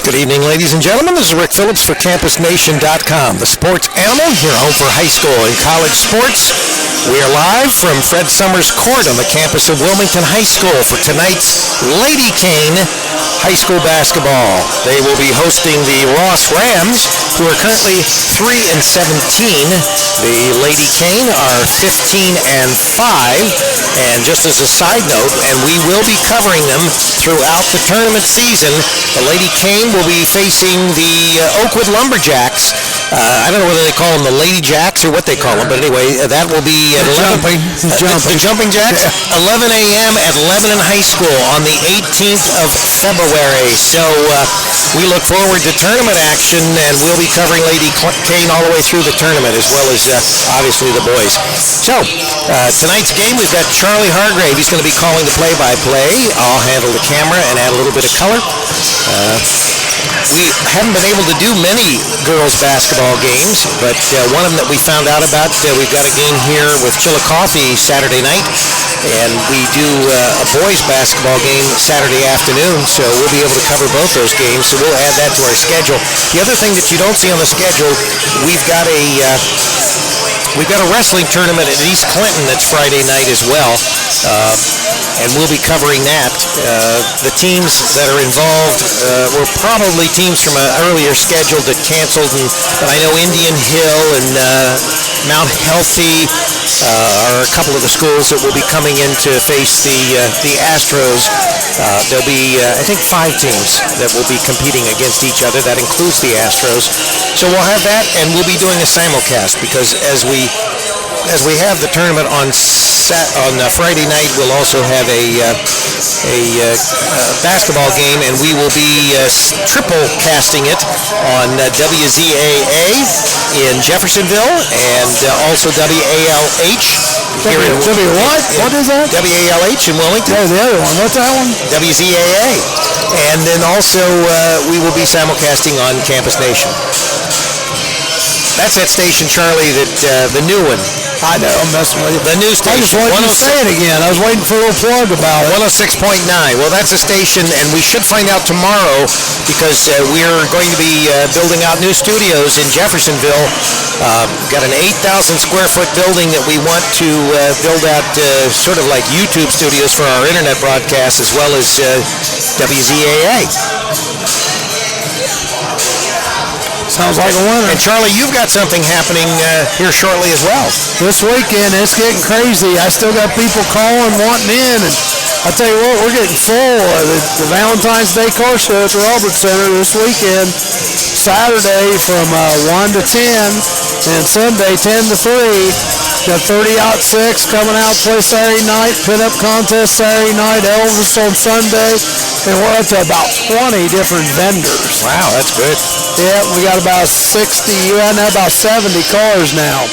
Good evening, ladies and gentlemen. This is Rick Phillips for CampusNation.com, the sports animal, your home for high school and college sports. We are live from Fred Summers Court on the campus of Wilmington High School for tonight's Lady Cane high school basketball. They will be hosting the Ross Rams, who are currently 3-17. The Lady Cane are 15-5. And just as a side note, and we will be covering them throughout the tournament season, the Lady Cane will be facing the Oakwood Lumberjacks. I don't know whether they call them the Lady Jacks or what they call them, but anyway, that will be at 11. The Jumping Jacks, 11 a.m. at Lebanon High School on the 18th of February. So we look forward to tournament action, and we'll be covering Lady Cane all the way through the tournament, as well as obviously the boys. So tonight's game, we've got Charlie Hargrave. He's going to be calling the play-by-play. I'll handle the camera and add a little bit of color. We haven't been able to do many girls basketball games, but one of them that we found out about, we've got a game here with Chillicothe Saturday night, and we do a boys basketball game Saturday afternoon, so we'll be able to cover both those games, so we'll add that to our schedule. The other thing that you don't see on the schedule, we've got a wrestling tournament at East Clinton that's Friday night as well, and we'll be covering that. The teams that are involved were probably teams from an earlier schedule that canceled, but I know Indian Hill and Mount Healthy are a couple of the schools that will be coming in to face the Astros. There'll be, I think, 5 teams that will be competing against each other. That includes the Astros. So we'll have that, and we'll be doing a simulcast, because as we have the tournament on Friday night, we'll also have a basketball game, and we will be triple casting it on WZAA in Jeffersonville and also WALH. What? What is that? WALH in Wilmington. Oh, the other one. What's that one? WZAA. And then also we will be simulcasting on Campus Nation. That's that station, Charlie, that the new one. I know, I'm messing with you. The new station. I just wanted to say it again. I was waiting for a little plug about it. 106.9. Well, that's a station, and we should find out tomorrow, because we're going to be building out new studios in Jeffersonville. Got an 8,000 square foot building that we want to build out sort of like YouTube studios for our internet broadcast, as well as WZAA. Sounds like a winner. And Charlie, you've got something happening here shortly as well. This weekend, it's getting crazy. I still got people calling, wanting in, and I tell you what, we're getting full. The Valentine's Day car show at the Roberts Center this weekend, Saturday from 1 to 10, and Sunday 10 to 3. Got 30-06 coming out, play Saturday night, pin-up contest Saturday night, Elvis on Sunday, and we're up to about 20 different vendors. Wow, that's good. Yeah, we got about 60, about 70 cars now.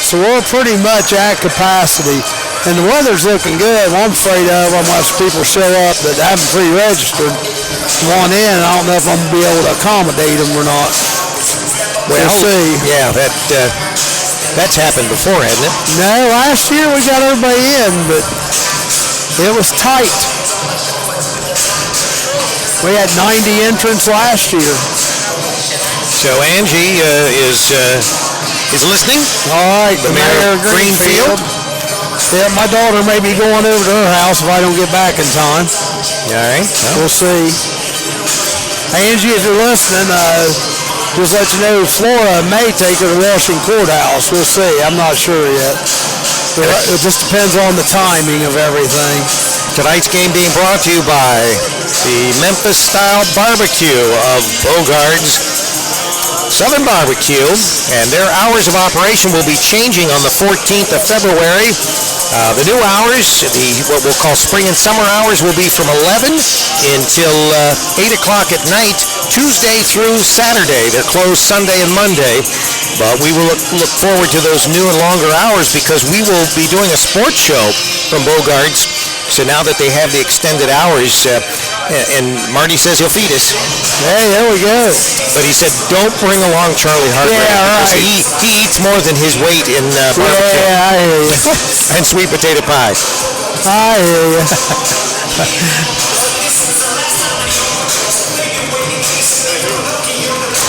So we're pretty much at capacity. And the weather's looking good. I'm afraid of how much people show up that haven't pre-registered, want in. I don't know if I'm going to be able to accommodate them or not. We'll see. Yeah, that's happened before, hasn't it? No, last year we got everybody in, but it was tight. We had 90 entrants last year. So Angie is listening. All right, the mayor of Greenfield. Yeah, my daughter may be going over to her house if I don't get back in time. All right. We'll see. Angie, if you're listening, just let you know, Flora may take her to Washington Courthouse. We'll see. I'm not sure yet. It just depends on the timing of everything. Tonight's game being brought to you by the Memphis-style barbecue of Bogart's Southern Barbecue, and their hours of operation will be changing on the 14th of February. The new hours, what we'll call spring and summer hours, will be from 11 until 8 o'clock at night, Tuesday through Saturday. They're closed Sunday and Monday, but we will look forward to those new and longer hours, because we will be doing a sports show from Bogart's. So now that they have the extended hours, and Marty says he'll feed us. Hey, there we go. But he said, don't bring along Charlie Hargrave. Yeah, right. He eats more than his weight in barbecue. Yeah, I hear you. And sweet potato pie. I hear you.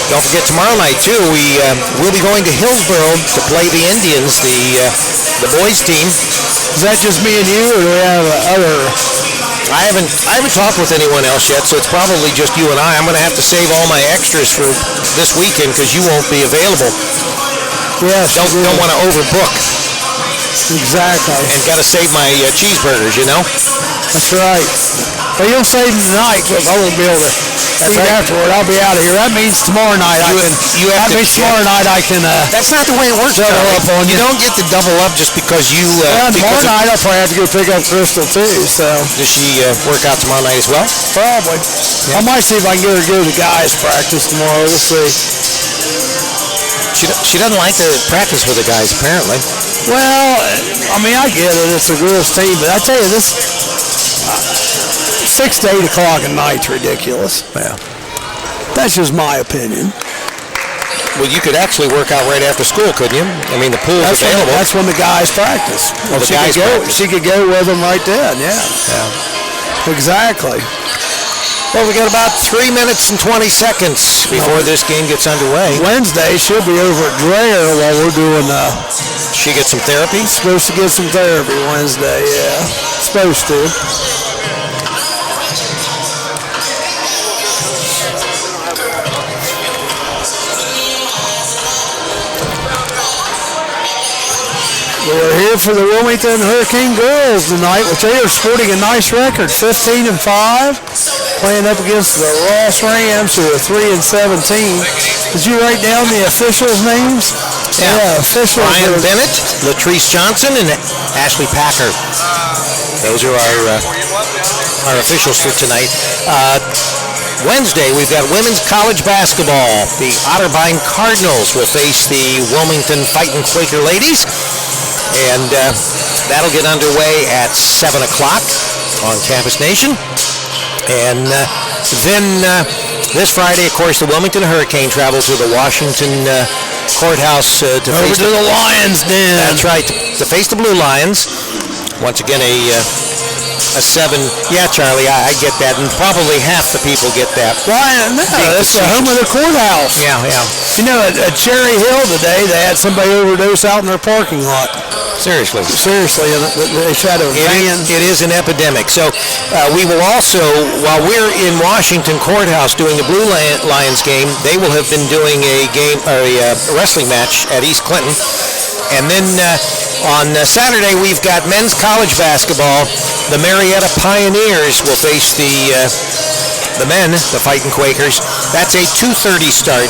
Don't forget tomorrow night too. We'll be going to Hillsboro to play the Indians, the boys team. Is that just me and you, or do we have other? I haven't talked with anyone else yet, so it's probably just you and I. I'm going to have to save all my extras for this weekend because you won't be available. Yes. Don't want to overbook. Exactly. And got to save my cheeseburgers, you know. That's right. Well, you'll save them tonight because I won't be able to eat afterward. I'll be out of here. That means tomorrow night I can. That's not the way it works. You don't get to double up just because you. Tomorrow night I'll probably have to go pick up Crystal too. So. Does she work out tomorrow night as well? Probably. Yeah. I might see if I can get her to go to the guys' practice tomorrow. We'll see. She doesn't like to practice with the guys apparently. Well, I mean I get it. It's a girls' team, but I tell you this. 6 to 8 o'clock at night's ridiculous. Yeah. That's just my opinion. Well, you could actually work out right after school, couldn't you? I mean, the pool's available. That's when the guys practice. Well, she could go with them right then, yeah. Exactly. Well, we got about 3 minutes and 20 seconds before this game gets underway. Wednesday, she'll be over at Dreher while we're doing... She gets some therapy? Supposed to get some therapy Wednesday, yeah. Supposed to. We're here for the Wilmington Hurricane girls tonight, which they are sporting a nice record, 15-5, playing up against the Ross Rams, who are 3-17. Did you write down the officials' names? Yeah, officials. Brian Bennett, Latrice Johnson, and Ashley Packer. Those are our officials for tonight. Wednesday, we've got women's college basketball. The Otterbein Cardinals will face the Wilmington Fightin' Quaker ladies. And that'll get underway at 7 o'clock on Campus Nation. And then this Friday, of course, the Wilmington Hurricane travel to the Washington courthouse to face the Lions Den. That's right, to face the Blue Lions. Once again, a 7. Yeah, Charlie, I get that, and probably half the people get that. Lion, no, that's the home of the courthouse. Yeah. You know, at Cherry Hill today, they had somebody overdose out in their parking lot. Seriously, they tried to van. It is an epidemic. So we will also, while we're in Washington courthouse doing the Blue Lions game, they will have been doing a wrestling match at East Clinton. And then on Saturday, we've got men's college basketball. The Marietta Pioneers will face the men, the Fightin' Quakers. That's a 2:30 start.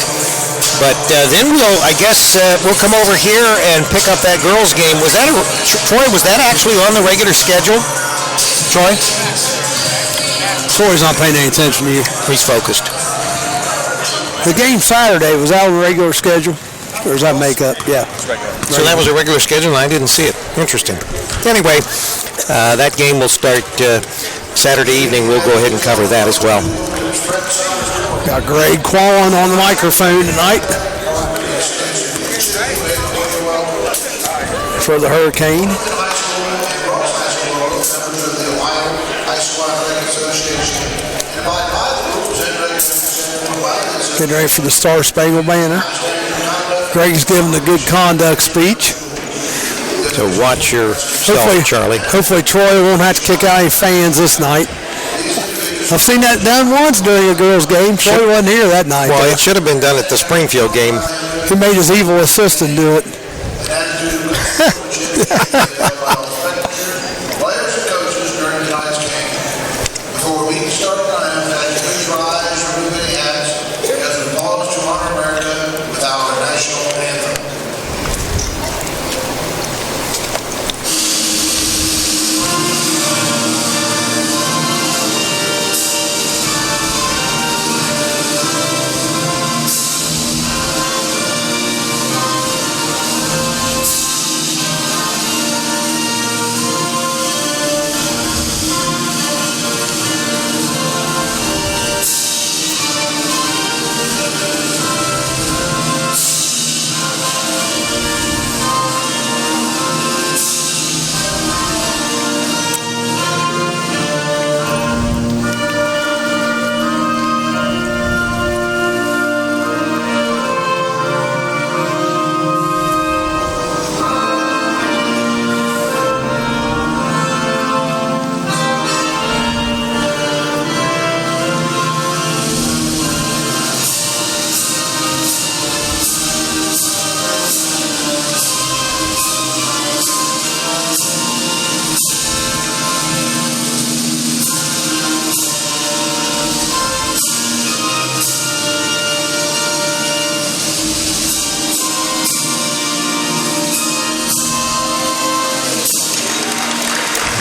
But then we'll come over here and pick up that girls' game. Troy, was that actually on the regular schedule? Troy? Troy's not paying any attention to you. He's focused. The game Saturday, was that on the regular schedule? Or does that make up? Yeah. So that was a regular schedule and I didn't see it. Interesting. Anyway, that game will start Saturday evening. We'll go ahead and cover that as well. Got Greg Quallen on the microphone tonight for the Hurricane. Getting ready for the Star Spangled Banner. Greg's giving a good conduct speech. So watch yourself, Charlie. Hopefully Troy won't have to kick out any fans this night. I've seen that done once during a girls' game. Troy wasn't here that night. Well, it should have been done at the Springfield game. He made his evil assistant do it.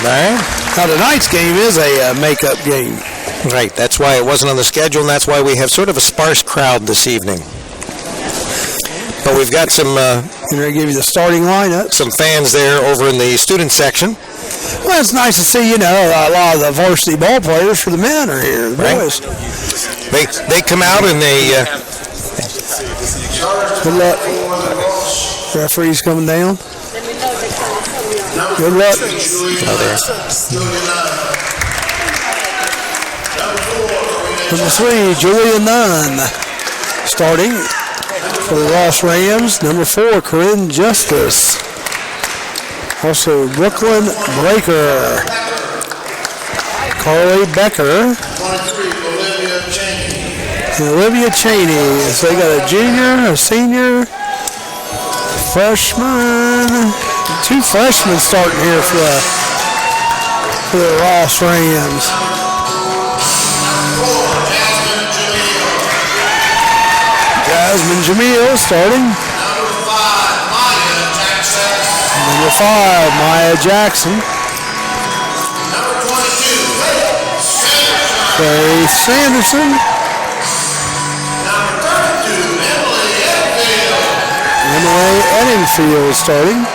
right. Now, tonight's game is a makeup game. Right, that's why it wasn't on the schedule, and that's why we have sort of a sparse crowd this evening. But we've got some... I'm going to give you the starting lineup. Some fans there over in the student section. Well, it's nice to see, a lot of the varsity ball players for the men are here, the boys. They come out and they... Good luck. Referee's coming down. Good luck. Oh, there. Number 3, Julia Nunn. Starting for the Ross Rams. Number 4, Corinne Justice. Also, Brooklyn Breaker. Carly Becker. And Olivia Cheney. So they got a junior, a senior, freshman. 2 freshmen starting here for the Ross Rams. Jasmine Jamil starting. Number 5, Maya Jackson. Faith Sanderson. Emily Eddingfield starting.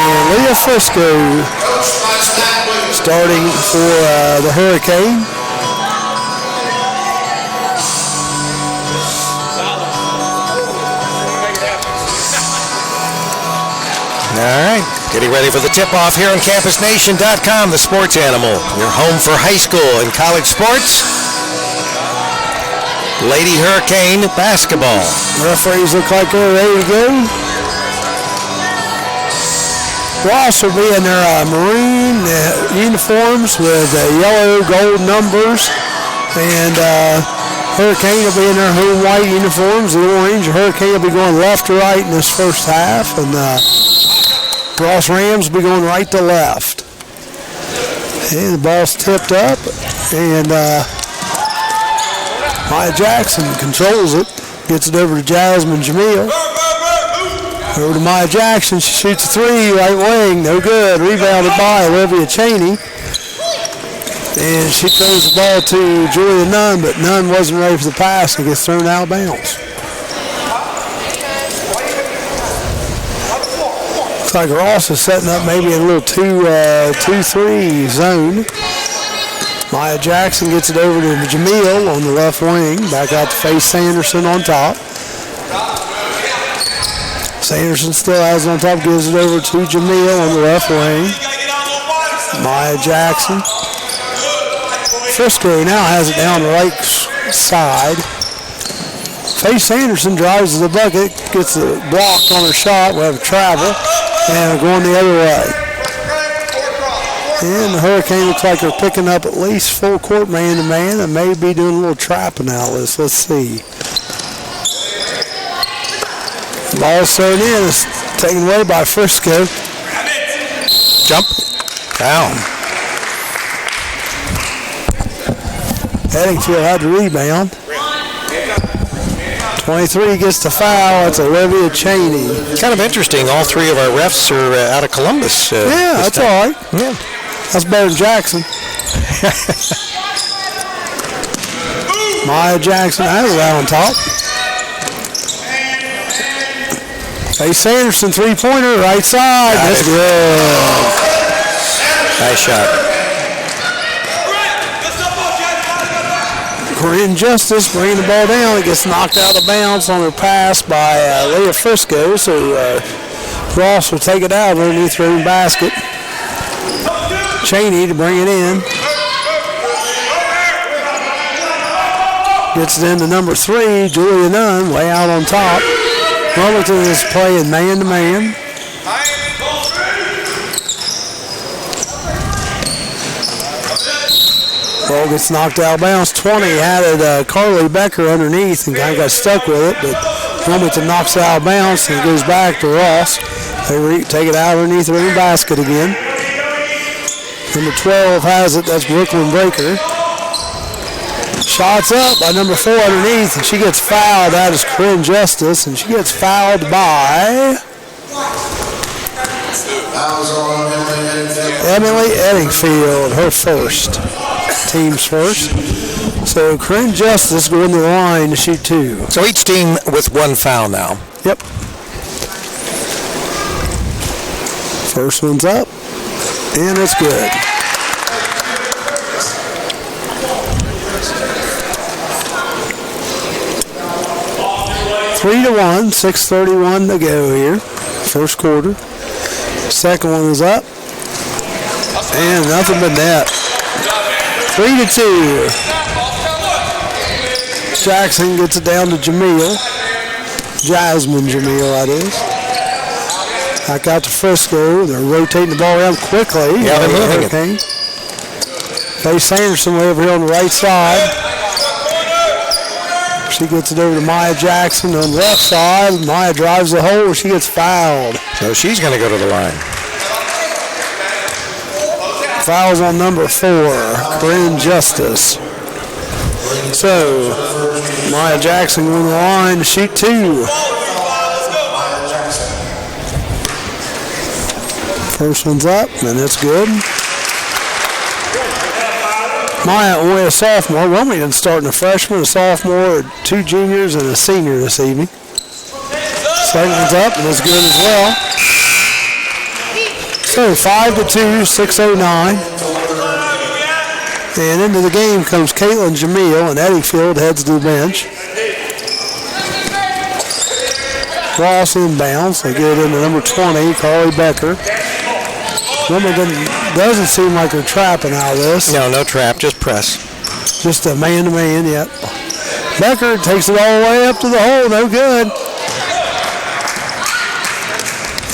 And Leah Frisco starting for the Hurricane. All right, getting ready for the tip-off here on CampusNation.com, the sports animal, your home for high school and college sports. Lady Hurricane basketball. Referees look like they're ready to go. Ross will be in their maroon uniforms with yellow gold numbers, and Hurricane will be in their home white uniforms, the orange. Hurricane will be going left to right in this first half, and Ross Rams will be going right to left. And the ball's tipped up, and Maya Jackson controls it, gets it over to Jasmine Jamil. Over to Maya Jackson, she shoots a 3, right wing, no good. Rebounded by Olivia Cheney. And she throws the ball to Julia Nunn, but Nunn wasn't ready for the pass and gets thrown out of bounds. Looks like Ross is setting up maybe a little 2-3 zone. Maya Jackson gets it over to Jamil on the left wing. Back out to Faith Sanderson on top. Sanderson still has it on top, gives it over to Jamil on the left wing. Maya Jackson. Frisco now has it down the right side. Faith Sanderson drives to the bucket, gets it blocked on her shot. We have a travel, and we're going the other way. And the Hurricane looks like they're picking up at least full court man-to-man and may be doing a little trapping out of this. Let's see. Ball's thrown in. It's taken away by Frisco. Jump. Foul. Eddingfield had the rebound. 23 gets the foul. That's Olivia Cheney. Kind of interesting. All 3 of our refs are out of Columbus. Yeah, that's all right. Yeah. That's better than Jackson. Maya Jackson has it out on top. Faith Sanderson, 3-pointer, right side. That's good. Nice shot. Corinne Justice bringing the ball down. It gets knocked out of bounds on her pass by Leah Frisco. So Ross will take it out underneath her own basket. Cheney to bring it in. Gets it into number 3, Julia Nunn, way out on top. Wilmington is playing man-to-man. Ball gets knocked out of bounds. 20 had it Carly Becker underneath and kind of got stuck with it, but Wilmington knocks it out of bounds and it goes back to Ross. They take it out underneath their own basket again. Number 12 has it. That's Brooklyn Breaker. Shots up by number 4 underneath, and she gets fouled. That is Corinne Justice, and she gets fouled by Emily Eddingfield, her first. Team's first. So Corinne Justice going to the line to shoot 2. So each team with 1 foul now. Yep. First one's up, and it's good. Three to 1, 6:31 to go here. First quarter. Second one is up, and nothing but net. 3 to 2. Jackson gets it down to Jamil. Jasmine Jamil, that is. Back out to Frisco. They're rotating the ball around quickly. Yeah, they're moving it. Faye Sanderson way over here on the right side. She gets it over to Maya Jackson on the left side. Maya drives the hole. She gets fouled. So she's going to go to the line. Fouls on number 4, Corinne Justice. So, Maya Jackson on the line to shoot 2. First one's up, and it's good. Maya only a sophomore. Wilmington starting a freshman, a sophomore, 2 juniors, and a senior this evening. Second one's up, and it's good as well. So 5 to 2, 6:09. And into the game comes Caitlin Jamil, and Eddiefield heads to the bench. Ross inbounds. They get it into number 20, Carly Becker. Wilmington doesn't seem like they're trapping out of this. No trap, just press. Just a man-to-man, yep. Becker takes it all the way up to the hole, no good.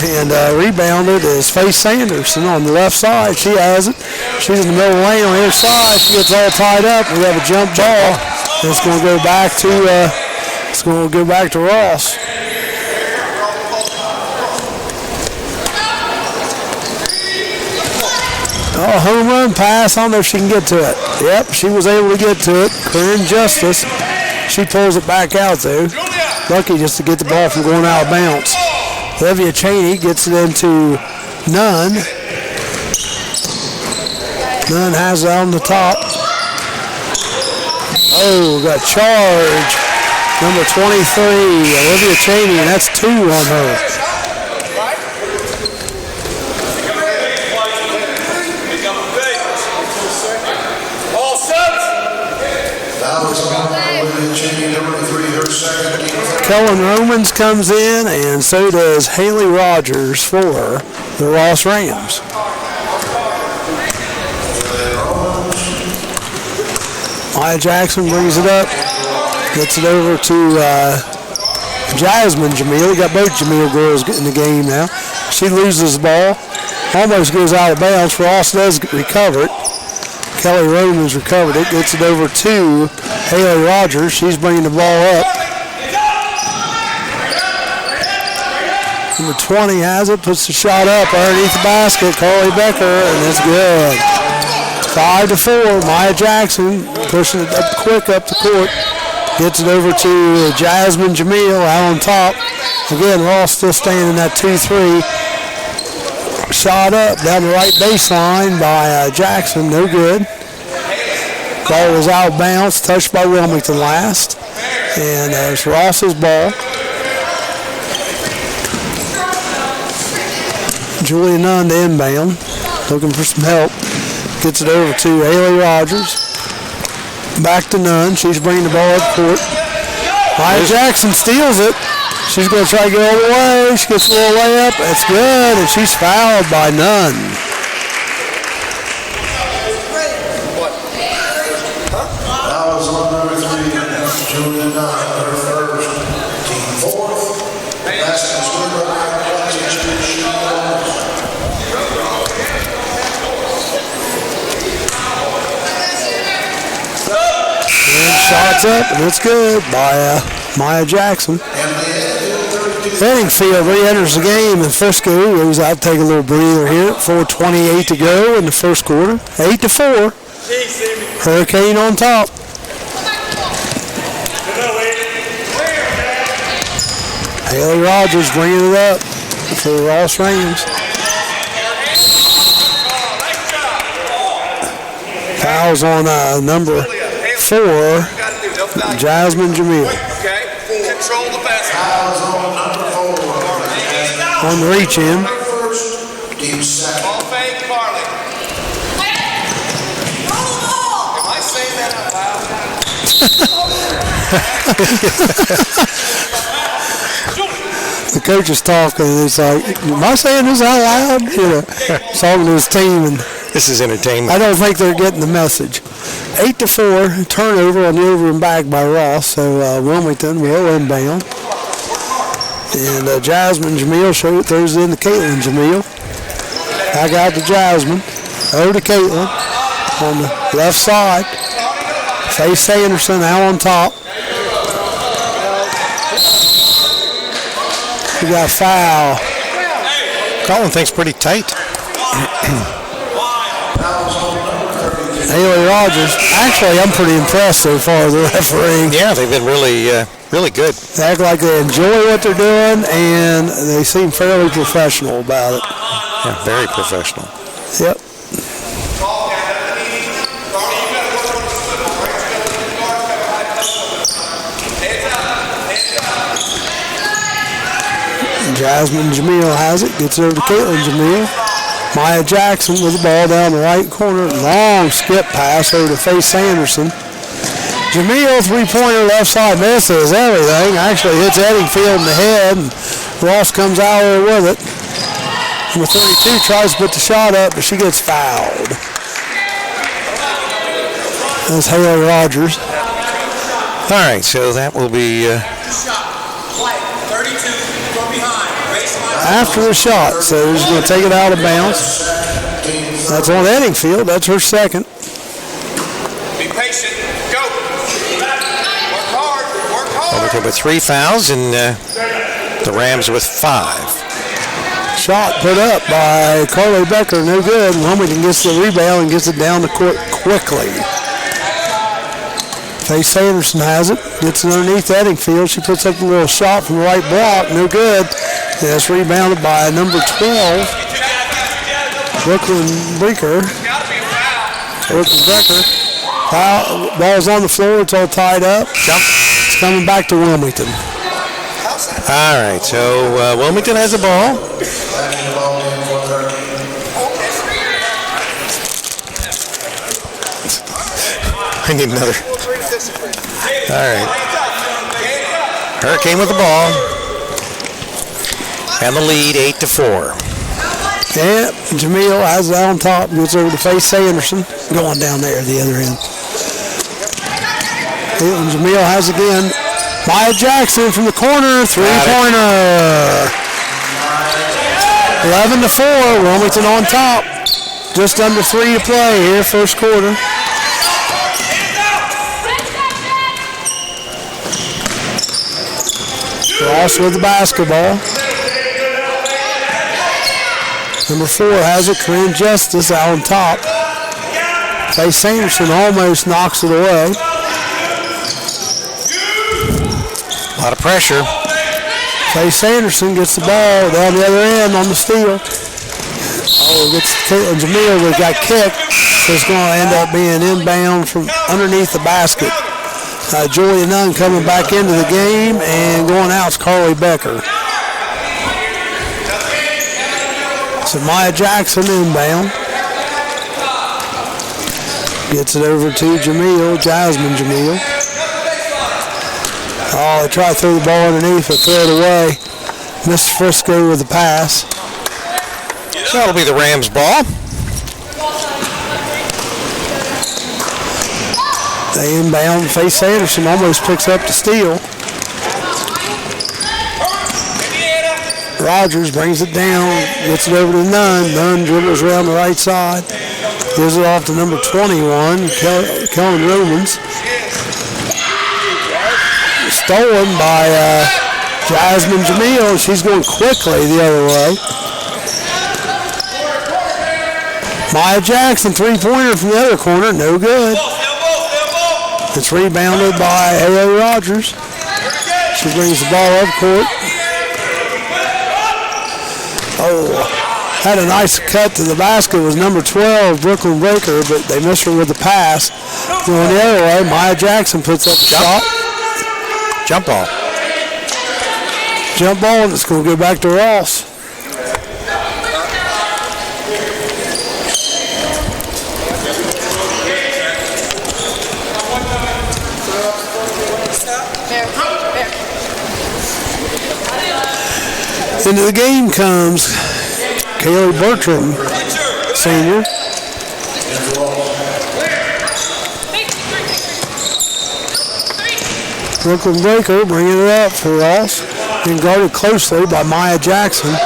And rebounded is Faye Sanderson on the left side. She has it. She's in the middle of the lane on her side. She gets all tied up. We have a jump ball. And it's going to go back to Ross. Oh, home run pass. I don't know if she can get to it. Yep, she was able to get to it. Corinne Justice. She pulls it back out, though. Lucky just to get the ball from going out of bounds. Olivia Cheney gets it into Nunn. Nunn has it on the top. Oh, got charged. Number 23, Olivia Cheney, and that's 2 on her. Kellen Romans comes in, and so does Haley Rogers for the Ross Rams. Maya Jackson brings it up, gets it over to Jasmine Jamil. We got both Jamil girls in the game now. She loses the ball, almost goes out of bounds. Ross does recover it. Kelly Romans recovered it, gets it over to Haley Rogers. She's bringing the ball up. Number 20 has it, puts the shot up underneath the basket. Carly Becker, and it's good. 5 to 4. Maya Jackson pushing it up quick up the court. Gets it over to Jasmine Jamil out on top. Again, Ross still staying in that 2-3. Shot up down the right baseline by Jackson, no good. Ball was out of bounds, touched by Wilmington last. And it's Ross's ball. Julia Nunn to inbound, looking for some help. Gets it over to Haley Rogers. Back to Nunn. She's bringing the ball up court. Maya Jackson steals it. She's going to try to get all the way. She gets a little layup. That's good, and she's fouled by Nunn. That was on number 3, Julia Nunn, her first, team 4th. That's the Shots up, and it's good by Maya Jackson. Eddingfield re-enters the game, and Frisco goes out to take a little breather here. 4:28 to go in the first quarter. 8 to 4. Hurricane on top. Haley Rogers bringing it up for the Ross Rams. Fouls on number 4, Jasmine Jamil. Okay, control the basket. Fouls on number 4. On the reach in. First, team second. Ball fake, Carly. Am I saying that out loud? The coach is talking, and it's like, am I saying this out loud? You know, talking to his team, and This is entertainment. I don't think they're getting the message. 8-4, turnover on the over and back by Ross, so Wilmington will inbound. And Jasmine Jamil throws it in to Caitlin Jamil. Back out to Jasmine. Over to Caitlin on the left side. Faye Sanderson out on top. We got a foul. Colin thinks pretty tight. Haley Rogers. Actually, I'm pretty impressed so far with the refereeing. Yeah, they've been really good. They act like they enjoy what they're doing, and they seem fairly professional about it. Yeah, very professional. Yep. Jasmine Jamil has it, gets it over to Caitlin Jamil. Maya Jackson with the ball down the right corner. Long skip pass over to Faye Sanderson. Jamil, three-pointer left side, misses everything. Actually hits Eddingfield in the head, and Ross comes out there with it. Number 32 tries to put the shot up, but she gets fouled. That's Haley Rogers. All right, so that will be After the shot, so he's going to take it out of bounds. That's on Eddingfield. That's her second. Be patient. Go. Work hard. Work hard. Wilmington with 3 fouls, and the Rams with 5. Shot put up by Carly Becker, no good. Wilmington gets the rebound and gets it down the court quickly. Faye Sanderson has it, gets it underneath Eddingfield. She puts up a little shot from the right block, no good. And it's rebounded by number 12, Brooklyn Becker. Ball's on the floor, it's all tied up. It's coming back to Wilmington. All right, so Wilmington has the ball. I need another. All right. Hurricane with the ball. And the lead, 8-4. Yeah, Jamil has it on top, gets over to Faye Sanderson, going down there at the other end. And Jamil has again. Maya Jackson from the corner, three-pointer. 11-4, Wilmington on top. Just under 3 to play here, first quarter. Ross with the basketball. Number 4 has it, Corinne Justice out on top. Faye Sanderson almost knocks it away. A lot of pressure. Faye Sanderson gets the ball down the other end on the steal. Oh, gets Caitlin Jamil, but got kicked. So it's going to end up being inbound from underneath the basket. Julia Nunn coming back into the game, and going out is Carly Becker. So Maya Jackson inbound. Gets it over to Jamil, Jasmine Jamil. Oh, they try to throw the ball underneath, but throw it away. Mr. Frisco with the pass. That'll be the Rams' ball. They inbound. Faye Sanderson almost picks up the steal. Rogers brings it down, gets it over to Nunn. Nunn dribbles around the right side. Gives it off to number 21, Kellen Romans. Stolen by Jasmine Jamil. She's going quickly the other way. Maya Jackson, three-pointer from the other corner, no good. It's rebounded by Haley Rogers. She brings the ball up court. Oh, Had a nice cut to the basket was number 12, Brooklyn Baker, but they missed her with the pass. Going the other way, Maya Jackson puts up a shot. Jump ball. Jump ball, and it's going to go back to Ross. Into the game comes Kaylee Bertram, senior. Brooklyn Breaker bringing it up for Ross, and guarded closely by Maya Jackson.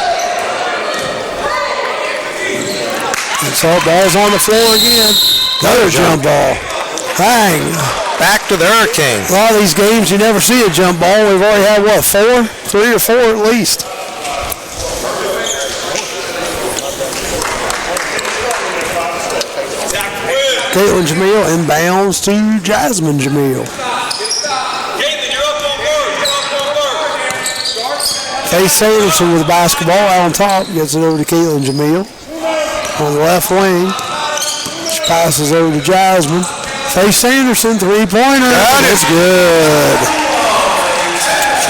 And so ball's on the floor again. Another jump ball. Bang. Back to the Hurricane. A lot of these games you never see a jump ball. We've already had, what, 4? 3 or 4 at least. Caitlin Jamil inbounds to Jasmine Jamil. Faith Sanderson with the basketball out on top. Gets it over to Caitlin Jamil. On the left wing. She passes over to Jasmine. Faith Sanderson, three-pointer. It's good.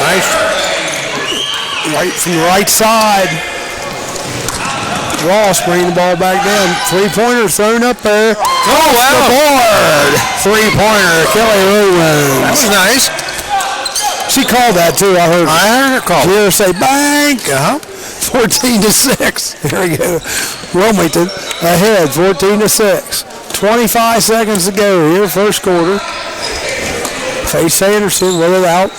Nice. Right from the right side. Ross bringing the ball back down. Three-pointer thrown up there. Oh, wow. The board. Three-pointer, Kelly Ruin. That was nice. She called that too, I heard. I heard her call. Did you hear her say bank? 14-6. Here we go. Wilmington ahead, 14-6. 25 seconds to go here, first quarter. Faith Sanderson with it out.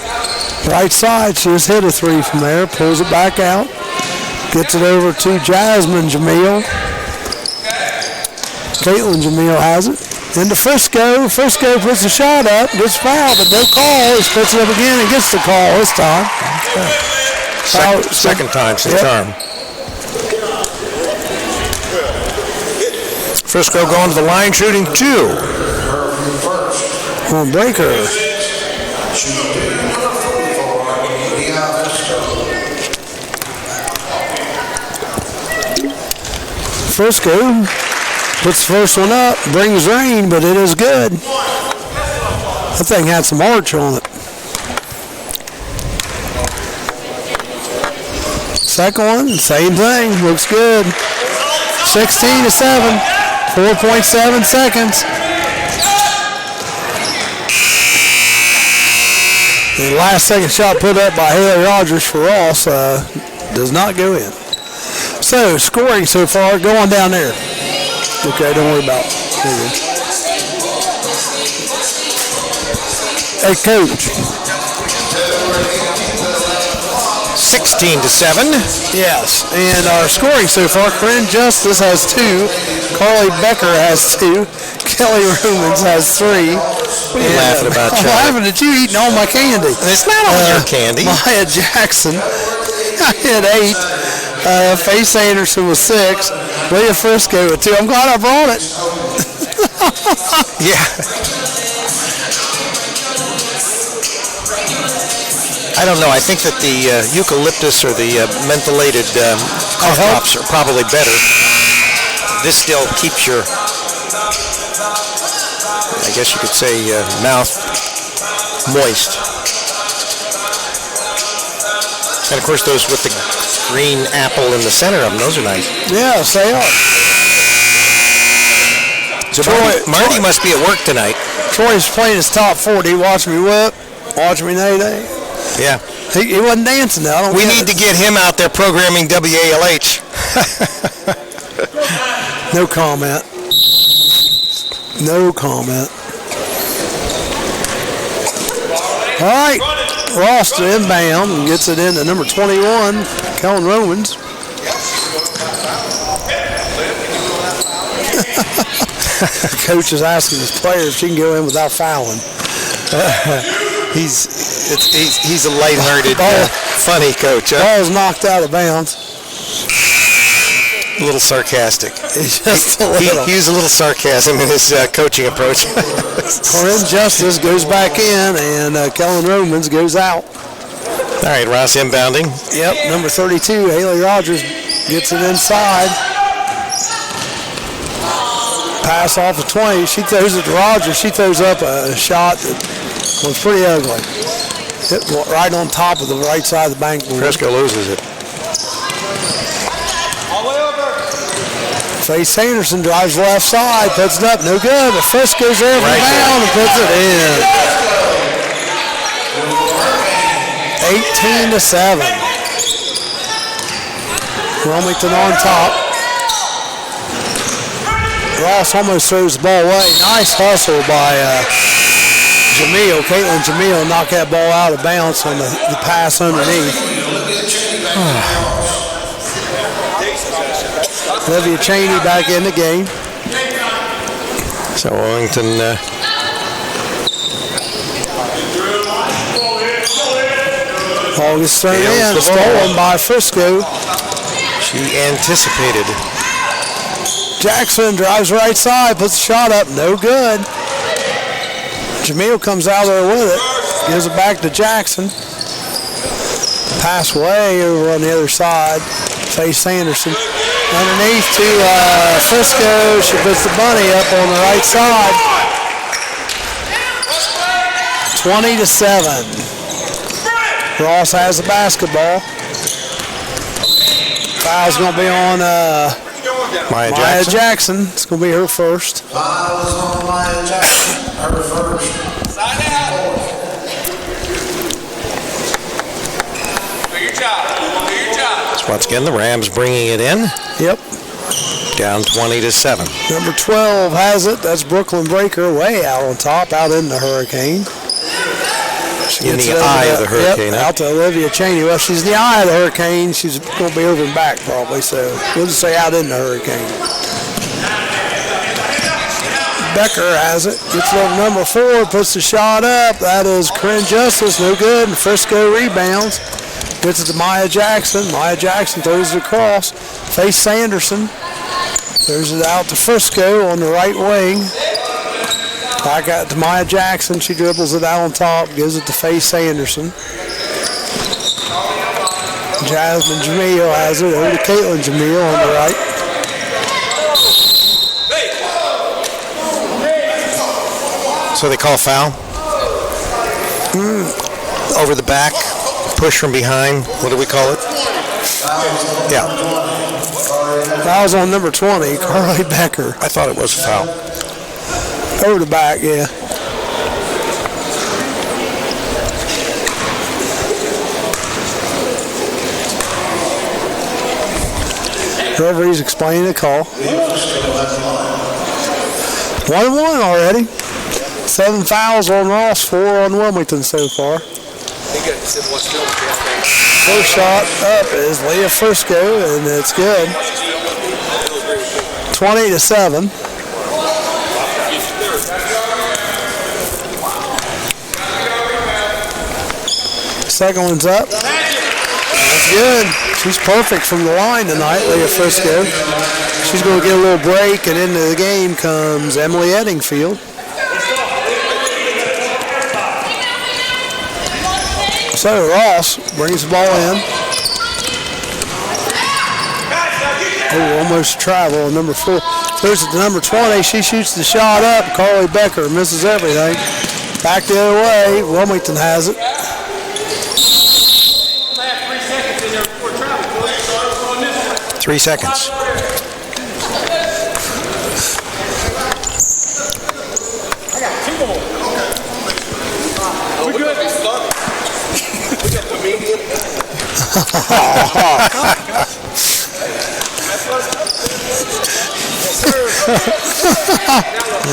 Right side, she just hit a three from there. Pulls it back out. Gets it over to Jasmine Jamil. Caitlin Jamil has it. Into Frisco. Frisco puts the shot up. Gets fouled, but no call. He puts it up again and gets the call this time. Second time since term. Frisco going to the line, shooting 2. On Breaker. Frisco puts the first one up, brings rain, but it is good. That thing had some arch on it. Second one, same thing, looks good. 16-7, 4.7 seconds. The last second shot put up by Haley Rogers for Ross does not go in. So, scoring so far, go on down there. Okay, don't worry about it. Hey, Coach. 16-7. Yes, and our scoring so far, Corinne Justice has 2, Carly Becker has 2, Kelly Rumans has 3. What are you laughing about, I'm Charlie? laughing at you eating all my candy. It's not all your candy. Maya Jackson, I had 8. Faith Sanderson was 6. Leah Frisco with 2. I'm glad I brought it. Yeah. I don't know. I think that the eucalyptus or the mentholated cough drops are probably better. This still keeps your, I guess you could say, mouth moist. And of course, those with the green apple in the center of them, those are nice. Yes, they are. So Marty must be at work tonight. Troy's playing his top 40. Watch me whip. Watch me nay-nay. Yeah. He wasn't dancing now. We need to get him out there programming WALH. No comment. No comment. All right. Ross to inbound and gets it into number 21, Kellen Romans. Coach is asking his player if she can go in without fouling. He's a lighthearted, funny coach. Huh? Ball is knocked out of bounds. A little sarcastic. Just a little. He used a little sarcasm in his coaching approach. Corinne Justice goes back in, and Kellen Romans goes out. All right, Ross inbounding. Yep, number 32, Haley Rogers Gets it inside. Pass off the 20. She throws it to Rogers. She throws up a shot that was pretty ugly. Hit right on top of the right side of the bankboard. Frisco loses it. Faye Sanderson drives left side, puts it up, no good, but Frisco's there for down and puts it in. 18-7. Wilmington on top. Ross almost throws the ball away. Nice hustle by Jamil. Caitlin Jamil knocked that ball out of bounds on the pass underneath. Olivia Cheney back in the game. So Wilmington ball gets thrown in, stolen by Frisco. She anticipated. Jackson drives right side, puts the shot up, no good. Jamil comes out there with it, gives it back to Jackson. Pass way over on the other side. Faye Sanderson. Underneath to Frisco. She puts the bunny up on the right side. 20-7. Ross has the basketball. Foul's going to be on Maya Jackson. It's going to be her first. Foul is on Maya Jackson, her first. Side out. Do your job. Do your job. So once again, the Rams bringing it in. Yep. Down 20-7. Number 12 has it. That's Brooklyn Breaker way out on top, out in the hurricane. In the eye of the hurricane. Yep, out to Olivia Cheney. Well, she's in the eye of the hurricane. She's going to be over and back probably, so we'll just say out in the hurricane. Becker has it. Gets it over number 4, puts the shot up. That is Corinne Justice, no good. And Frisco rebounds. Gets it to Maya Jackson. Maya Jackson throws it across. Faye Sanderson throws it out to Frisco on the right wing. Back out to Maya Jackson. She dribbles it out on top, gives it to Faye Sanderson. Jasmine Jamil has it over to Caitlin Jamil on the right. So they call foul? Over the back, push from behind. What do we call it? Yeah. Foul's on number 20, Carly Becker. I thought it was a foul. Over the back, yeah. Referee's explaining the call. 1-1 already. 7 fouls on Ross, 4 on Wilmington so far. First shot up is Leah Frisco, and it's good. 20-7. Second one's up. That's good. She's perfect from the line tonight, Leah Frisco. She's going to get a little break, and into the game comes Emily Eddingfield. So Ross brings the ball in. Oh, almost travel. Number 4. Throws it to number 20. She shoots the shot up. Carly Becker misses everything. Back the other way. Wilmington has it. 3 seconds.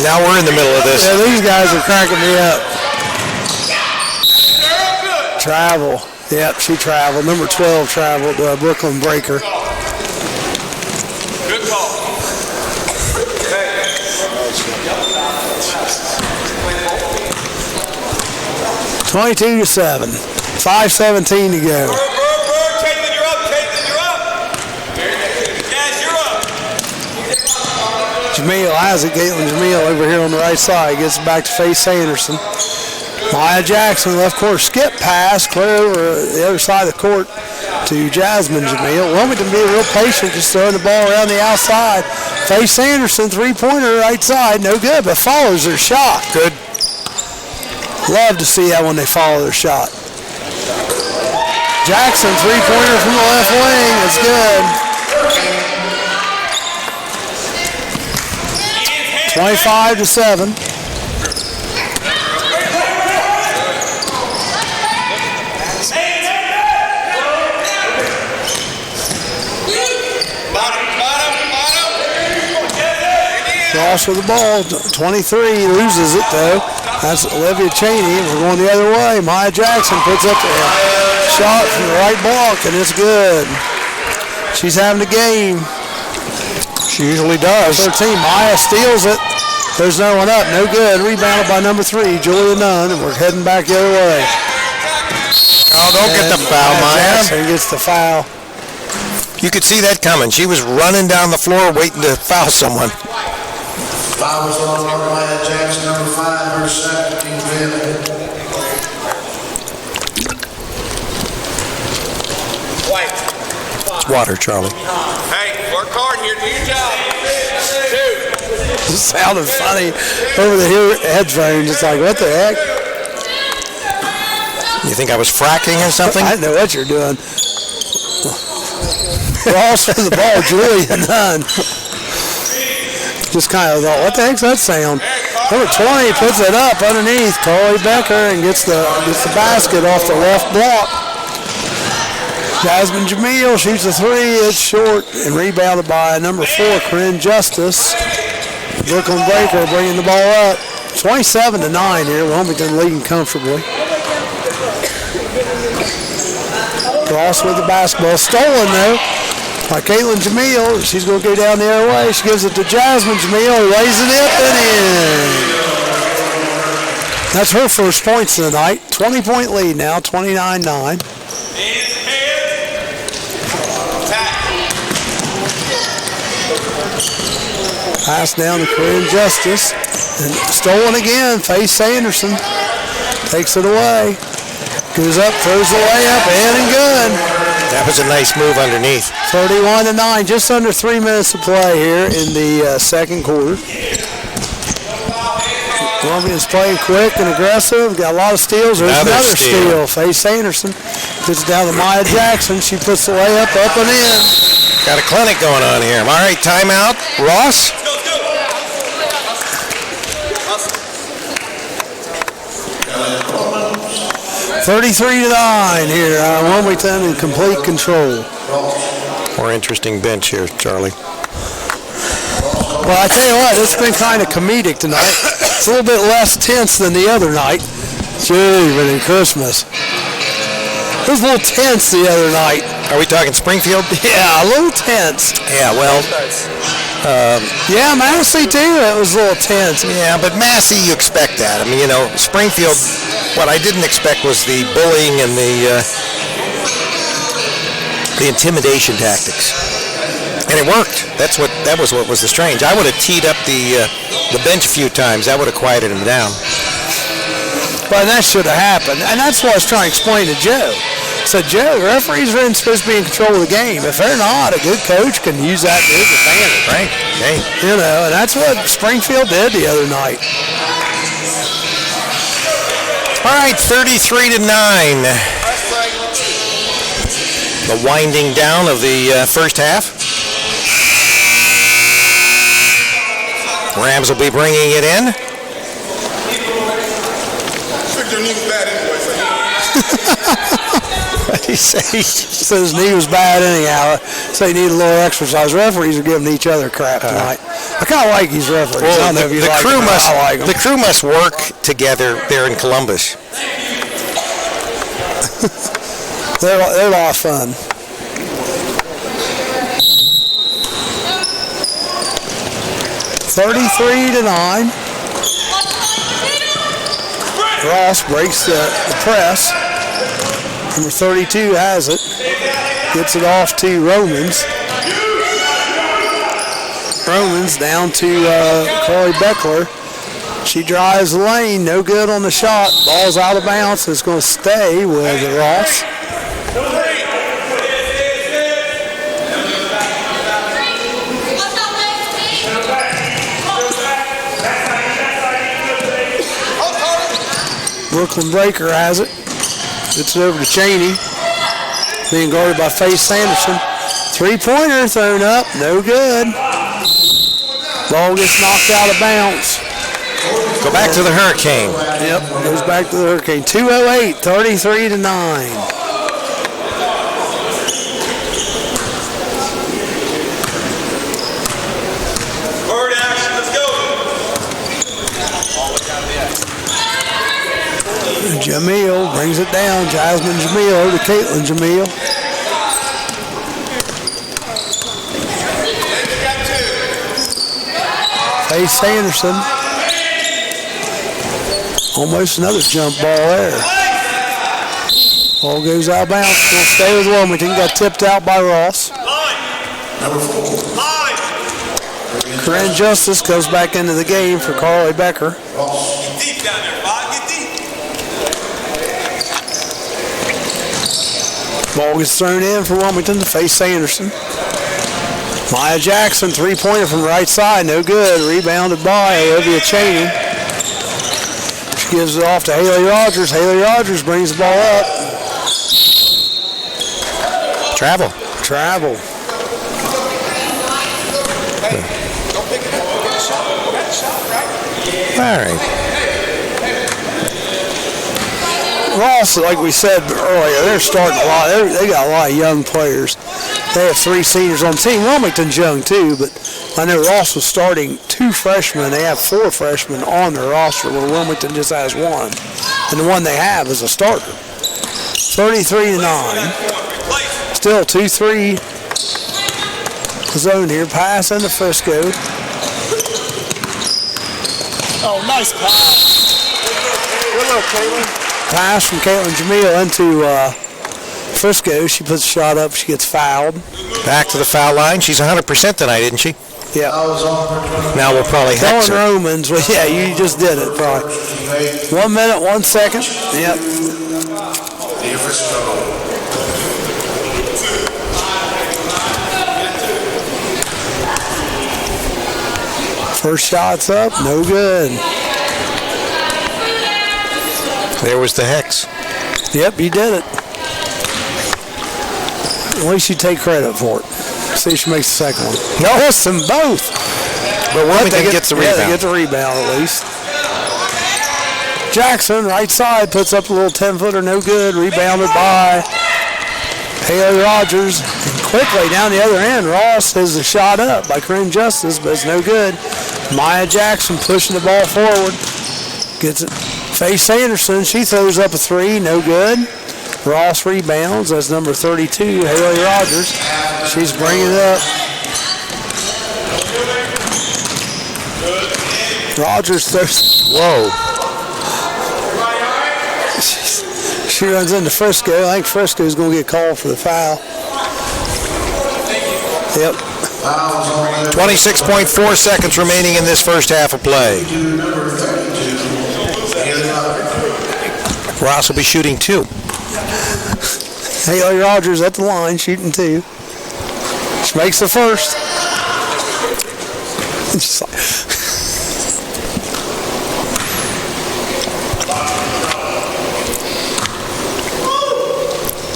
Now we're in the middle of this. Yeah, these guys are cracking me up. Travel. Yep, she traveled. Number 12 traveled. Brooklyn Breaker. Good call. 22-7. 5:17 to go. Caitlin, you're up. Caitlin, you're up. Yes, you're up. Jamil has it. Caitlin Jamil over here on the right side. Gets it back to Faye Sanderson. Maya Jackson, left court skip pass, clear over the other side of the court. to Jasmine Jamil. Wilmington being real patient, just throwing the ball around the outside. Faye Sanderson, three-pointer right side, no good, but follows their shot. Good. Love to see that when they follow their shot. Jackson, three-pointer from the left wing, that's good. 25-7. Cross with the ball, 23, loses it though. That's Olivia Cheney. We're going the other way. Maya Jackson puts up a shot from the right block, and it's good. She's having a game. She usually does. 13, Maya steals it. There's no one up, no good. Rebounded by number 3, Julia Nunn, and we're heading back the other way. Oh, don't get the foul, Maya. Jackson gets the foul. You could see that coming. She was running down the floor waiting to foul someone. Foul was on Maya Jackson, number 5, her second, team fifth. White. It's water, Charlie. Hey, work hard here. Do your job. It sounded funny over the headphones. It's like, what the heck? You think I was fracking or something? I didn't know what you're doing. Ross for the ball, Julia Nunn. Just kind of thought, what the heck's that sound? Number 20 puts it up underneath Carly Becker and gets the basket off the left block. Jasmine Jamil shoots a three. It's short and rebounded by number 4, Corinne Justice. Brooklyn Baker bringing the ball up. 27-9 here. Wilmington leading comfortably. Ross with the basketball. Stolen though by Caitlin Jamil. She's going to go down the other way. She gives it to Jasmine Jamil. Lays it up and in. That's her first points of the night. 20-point lead now. 29-9. Pass down to Corinne Justice. And stolen again. Faye Sanderson takes it away. Goes up, throws the layup, in and good. That was a nice move underneath. 31-9, just under 3 minutes to play here in the second quarter. Wilmington's playing quick and aggressive. Got a lot of steals. There's another steal. Faye Sanderson gets it down to Maya Jackson. She puts the layup up and in. Got a clinic going on here. All right, timeout. Ross? $33-9 here. Wilmington in complete control. More interesting bench here, Charlie. Well, I tell you what, it's been kind of comedic tonight. It's a little bit less tense than the other night. Gee, but in Christmas. It was a little tense the other night. Are we talking Springfield? Yeah, a little tense. Yeah, well. Yeah, Massey too. It was a little tense. Yeah, but Massey, you expect that. I mean, you know, Springfield, what I didn't expect was the bullying and the intimidation tactics. And it worked. That was what was the strange. I would have teed up the bench a few times. That would have quieted him down. But that should have happened. And that's what I was trying to explain to Joe. So, Joe, referees are supposed to be in control of the game. If they're not, a good coach can use that to his advantage. Right. Hey. You know, and that's what Springfield did the other night. All right, 33-9. The winding down of the first half. Rams will be bringing it in. What did he say? He said his knee was bad anyhow. So he needed a little exercise. Referees are giving each other crap tonight. I kind of like these referees. Well, I don't know if you like them, I like them. The crew must work together there in Columbus. They're a lot of fun. $33-9. Ross breaks the press. Number 32 has it. Gets it off to Romans. Romans down to Carly Beckler. She drives the lane. No good on the shot. Ball's out of bounds. It's going to stay with Ross. Brooklyn Breaker has it. Gets it over to Cheney. Being guarded by Faye Sanderson. Three-pointer thrown up. No good. Ball gets knocked out of bounds. Go back to the Hurricane. Yep, goes back to the Hurricane. 2:08, 33-9. Forward action, let's go. Jamil brings it down. Jasmine Jamil over to Caitlin Jamil. Faye Sanderson. Almost another jump ball there. Ball goes out of bounds. Will stay with Wilmington. Got tipped out by Ross. Number 4. Corinne Justice goes back into the game for Carly Becker. Get deep down there, Bob. Get deep. Ball gets thrown in for Wilmington to face Sanderson. Maya Jackson, three-pointer from the right side, no good. Rebounded by Olivia Cheney. She gives it off to Haley Rogers. Haley Rogers brings the ball up. Travel. All right. Ross, like we said earlier, they're starting a lot. They got a lot of young players. They have 3 seniors on the team. Wilmington's young too, but I know Ross was starting 2 freshmen. They have 4 freshmen on their roster, where Wilmington just has 1. And the one they have is a starter. 33-9. Still 2-3 zone here. Pass into Frisco. Oh, nice pass. Good look, Caitlin. Pass from Caitlin Jamil into Frisco. She puts a shot up. She gets fouled. Back to the foul line. She's 100% tonight, isn't she? Yeah. Now we'll probably hex Dylan her. Romans. Well, yeah, you just did it, probably. 1 minute, 1 second. Yep. First shot's up. No good. There was the hex. Yep, you did it. At least you take credit for it. See if she makes the second one. No. Miss them both. But Wilmington gets the rebound. Yeah, they get the rebound at least. Jackson, right side, puts up a little 10-footer, no good. Rebounded by Haley Rogers. And quickly down the other end, Ross has the shot up by Corinne Justice, but it's no good. Maya Jackson pushing the ball forward. Gets it. Faye Sanderson, she throws up a 3, no good. Ross rebounds. That's number 32, Haley Rogers. She's bringing it up. Rogers throws. Whoa. She runs into Frisco. I think Frisco's going to get called for the foul. Yep. 26.4 seconds remaining in this first half of play. Ross will be shooting 2. Haley Rogers at the line, shooting 2. She makes the first.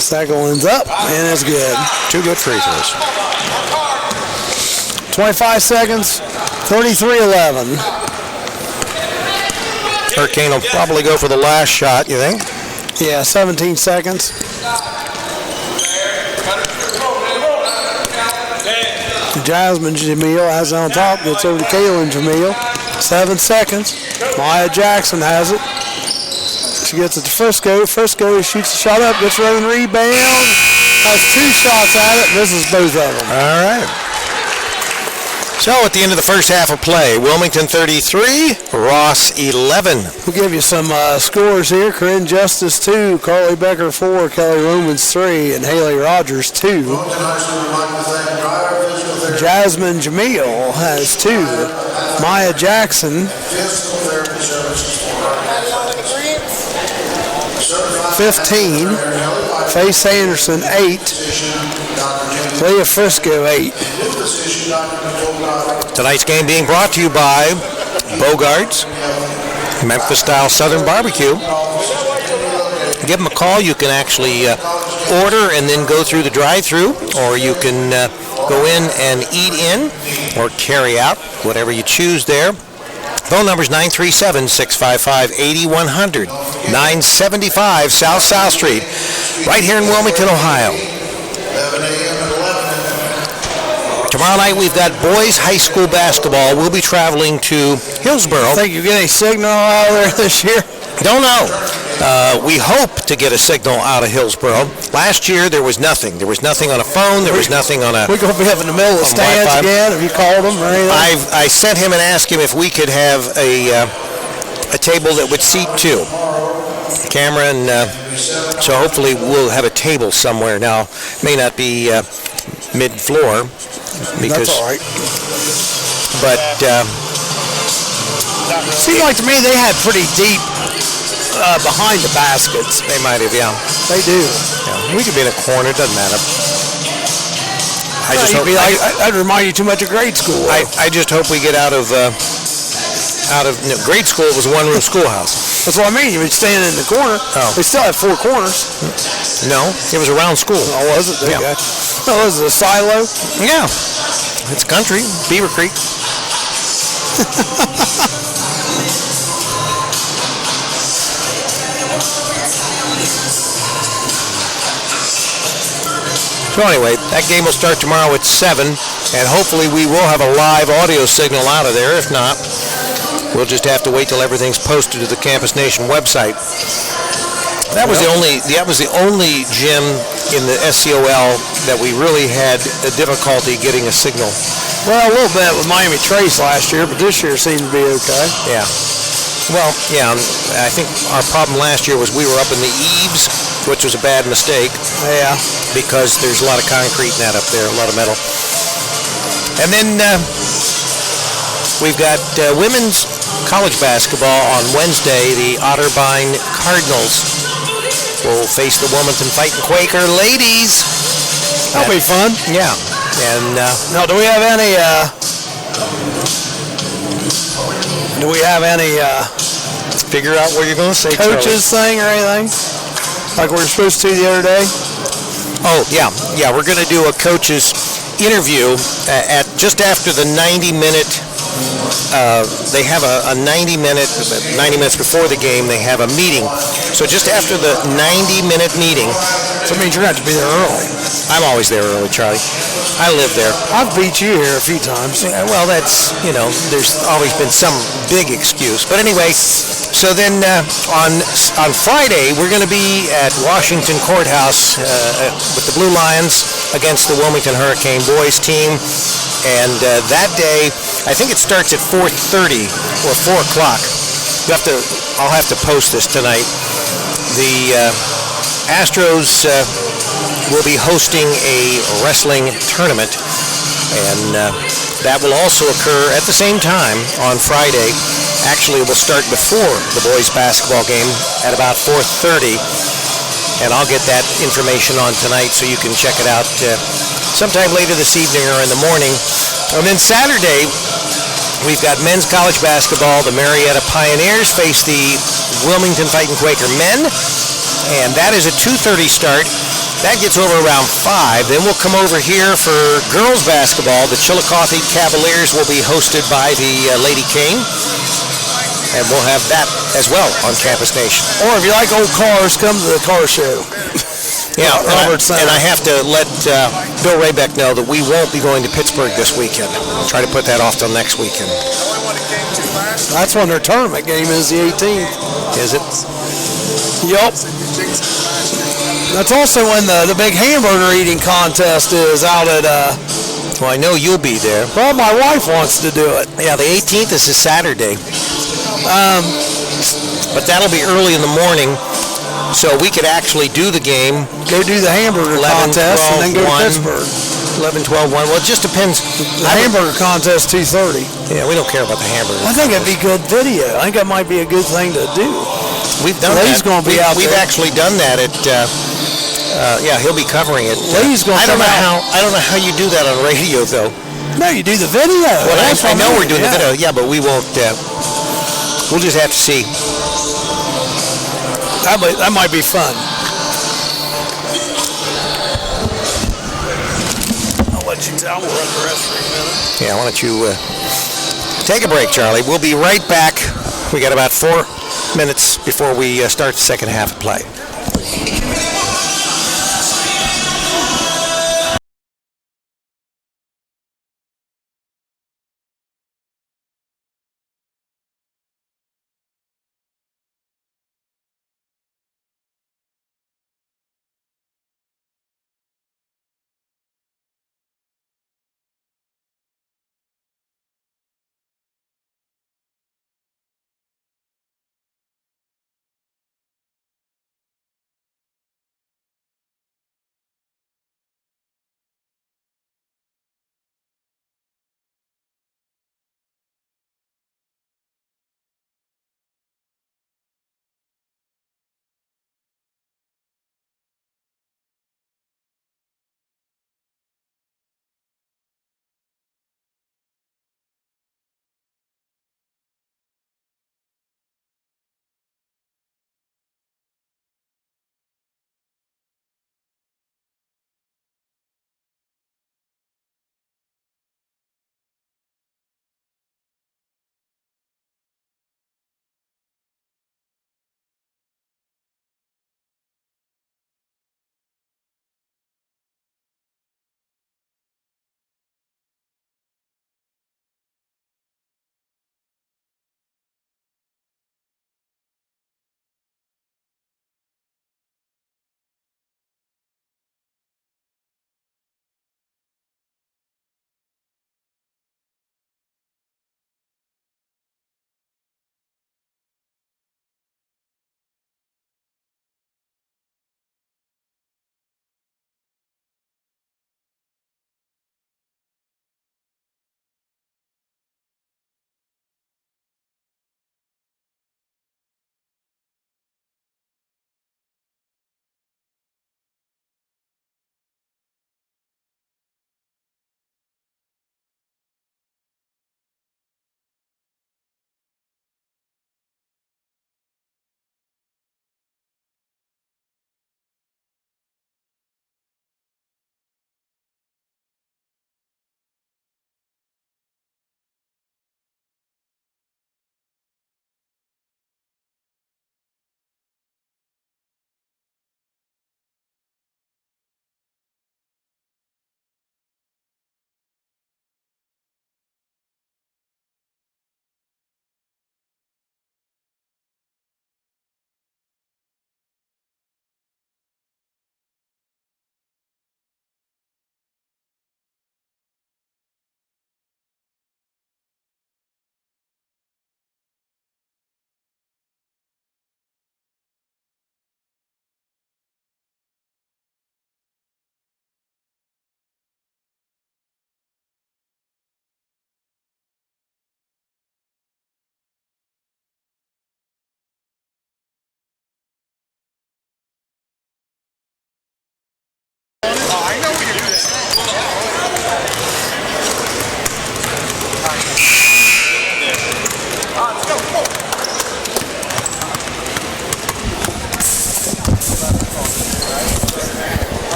Second one's up, and it's good. 2 good free throws. 25 seconds, 33-11. Hurricane will probably go for the last shot, you think? Yeah, 17 seconds. Jasmine Jamil has it on top, gets over to Kaylin Jamil. 7 seconds. Maya Jackson has it. She gets it to Frisco. Frisco shoots the shot up, gets her own rebound. Has 2 shots at it, misses both of them. All right. So at the end of the first half of play, Wilmington 33, Ross 11. We'll give you some scores here. Corinne Justice 2, Carly Becker 4, Kelly Romans 3, and Haley Rogers 2. Jasmine Jamil has 2. Maya Jackson 15. Faye Sanderson 8. Leah Frisco 8. Tonight's game being brought to you by Bogarts, Memphis-style Southern barbecue. Give them a call. You can actually order and then go through the drive-thru, or you can go in and eat in or carry out, whatever you choose there. Phone number is 937-655-8100, 975 South Street, right here in Wilmington, Ohio. 11 a.m. and 11 Tomorrow night we've got boys high school basketball. We'll be traveling to Hillsboro. Think you get any signal out of there this year? Don't know. We hope to get a signal out of Hillsboro. Last year there was nothing. There was nothing on a phone. There was nothing on a... We're going to be up in the middle of the stands Wi-Fi. again. Have you called them or anything? I sent him and asked him if we could have a table that would seat two. Camera, and so hopefully we'll have a table somewhere. Now, it may not be mid-floor. Because, That's all right. But Seemed like to me they had pretty deep behind the baskets. they might have, yeah. They do. Yeah. We could be in a corner. It doesn't matter. I just hope. That'd remind you too much of grade school. I just hope we get out of grade school. It was a one-room schoolhouse. That's what I mean. You would stand in the corner. Oh. They still have four corners. No, it was around school. Oh, was it? There you Yeah. go. Oh, was it a silo? Yeah, it's country, Beaver Creek. So anyway, that game will start tomorrow at 7, and hopefully we will have a live audio signal out of there. If not, we'll just have to wait till everything's posted to the Campus Nation website. That was the only gym in the SCOL that we really had a difficulty getting a signal. Well, a little bit with Miami Trace last year, but this year seemed to be okay. Yeah. Well, yeah, I think our problem last year was we were up in the eaves, which was a bad mistake. Yeah. Because there's a lot of concrete in that up there, a lot of metal. And then we've got women's college basketball on Wednesday. The Otterbein Cardinals will face the Wilmington Fighting Quaker ladies. That'll be fun. Yeah. And Now, do we have any figure out what you're going to say, coaches thing or anything? Like we were supposed to the other day? Oh, yeah. We're going to do a coach's interview at just after the 90-minute. They have a 90 minutes before the game, they have a meeting. So just after the 90-minute meeting. So that means you're going to have to be there early. I'm always there early, Charlie. I live there. I've beat you here a few times. Yeah, well, that's, there's always been some big excuse. But anyway, so then on Friday, we're going to be at Washington Courthouse with the Blue Lions against the Wilmington Hurricane boys team. And that day, I think it starts at 4:30 or 4 o'clock. I'll have to post this tonight. The Astros will be hosting a wrestling tournament, and that will also occur at the same time on Friday. Actually, it will start before the boys' basketball game at about 4:30, and I'll get that information on tonight so you can check it out sometime later this evening or in the morning. And then Saturday, we've got men's college basketball. The Marietta Pioneers face the Wilmington Fighting Quaker men, and that is a 2:30 start. That gets over around 5. Then we'll come over here for girls basketball. The Chillicothe Cavaliers will be hosted by the Lady King, and we'll have that as well on Campus Nation. Or if you like old cars, come to the car show. Yeah, Robert's and I have to let Bill Raybeck know that we won't be going to Pittsburgh this weekend. I'll try to put that off till next weekend. That's when their tournament game is, the 18th. Is it? Yup. That's also when the big hamburger eating contest is out at, Well, I know you'll be there. well, my wife wants to do it. Yeah, the 18th is a Saturday. But that'll be early in the morning, so we could actually do the game. Go do the hamburger 11, contest 12, and then go 1. to Pittsburgh. 11, 12, 1. Well, it just depends. The hamburger contest 2:30. Yeah, we don't care about the hamburger. I think it'd be good video. I think that might be a good thing to do. We've done Lee's that. gonna be out We've there. actually done that at. Yeah, he'll be covering it. Lee's gonna I don't come know out. how. I don't know how you do that on radio, though. No, you do the video. Well, That's I what know mean, we're doing yeah. the video. Yeah, but we won't. We'll just have to see. That might be fun. I'll let you tell. We'll run the rest for a minute. Yeah, why don't you take a break, Charlie? We'll be right back. We got about 4 minutes before we start the second half of play.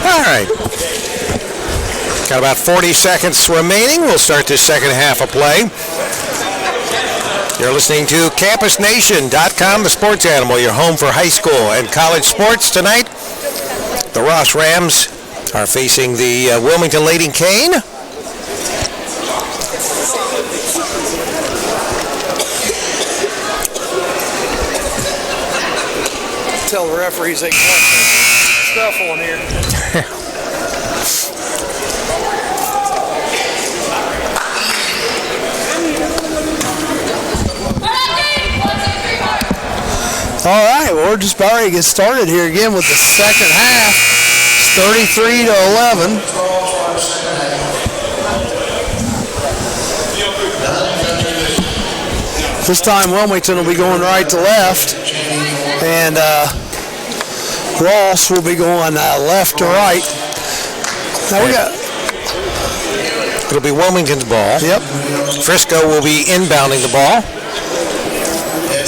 All right. Got about 40 seconds remaining. We'll start this second half of play. You're listening to CampusNation.com, the sports animal, your home for high school and college sports. Tonight, the Ross Rams are facing the Wilmington Lady Cane. Tell the referees they can stuff on here. All right, well, we're just about ready to get started here again with the second half. It's 33-11. This time Wilmington will be going right to left, and Ross will be going left to right. Now we got... It'll be Wilmington's ball. Yep. Frisco will be inbounding the ball.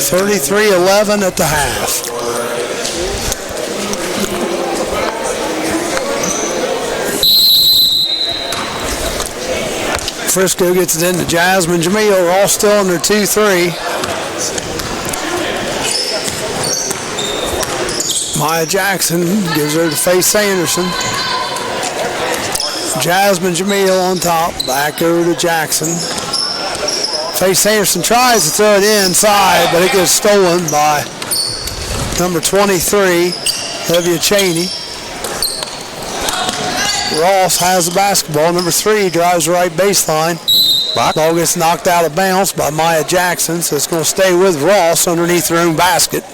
33-11 at the half. Frisco gets it into Jasmine Jamil. We're all still under 2-3. Maya Jackson gives her to Faith Sanderson. Jasmine Jamil on top. Back over to Jackson. Faith Sanderson tries to throw it inside, but it gets stolen by number 23, Olivia Cheney. Ross has the basketball. Number 3 drives the right baseline. Ball gets knocked out of bounds by Maya Jackson, so it's going to stay with Ross underneath their own basket.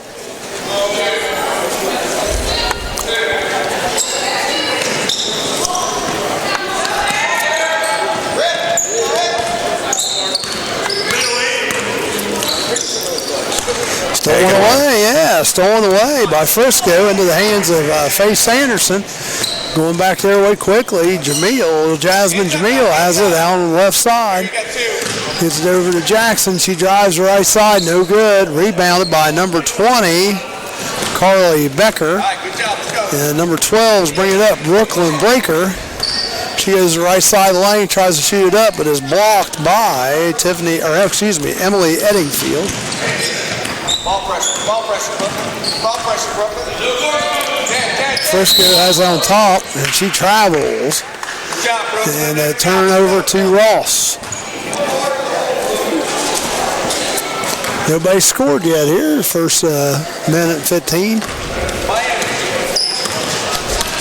Stolen away by Frisco into the hands of Faith Sanderson. Going back there way quickly, Jasmine Jamil has it out on the left side. Gets it over to Jackson. She drives the right side, no good. Rebounded by number 20, Carly Becker. And number 12 is bringing it up, Brooklyn Breaker. She goes to the right side of the lane, tries to shoot it up, but is blocked by Emily Eddingfield. Ball pressure, Brooklyn. Frisco has it on top, and she travels. And a turnover to Ross. Nobody scored yet here. First minute 15.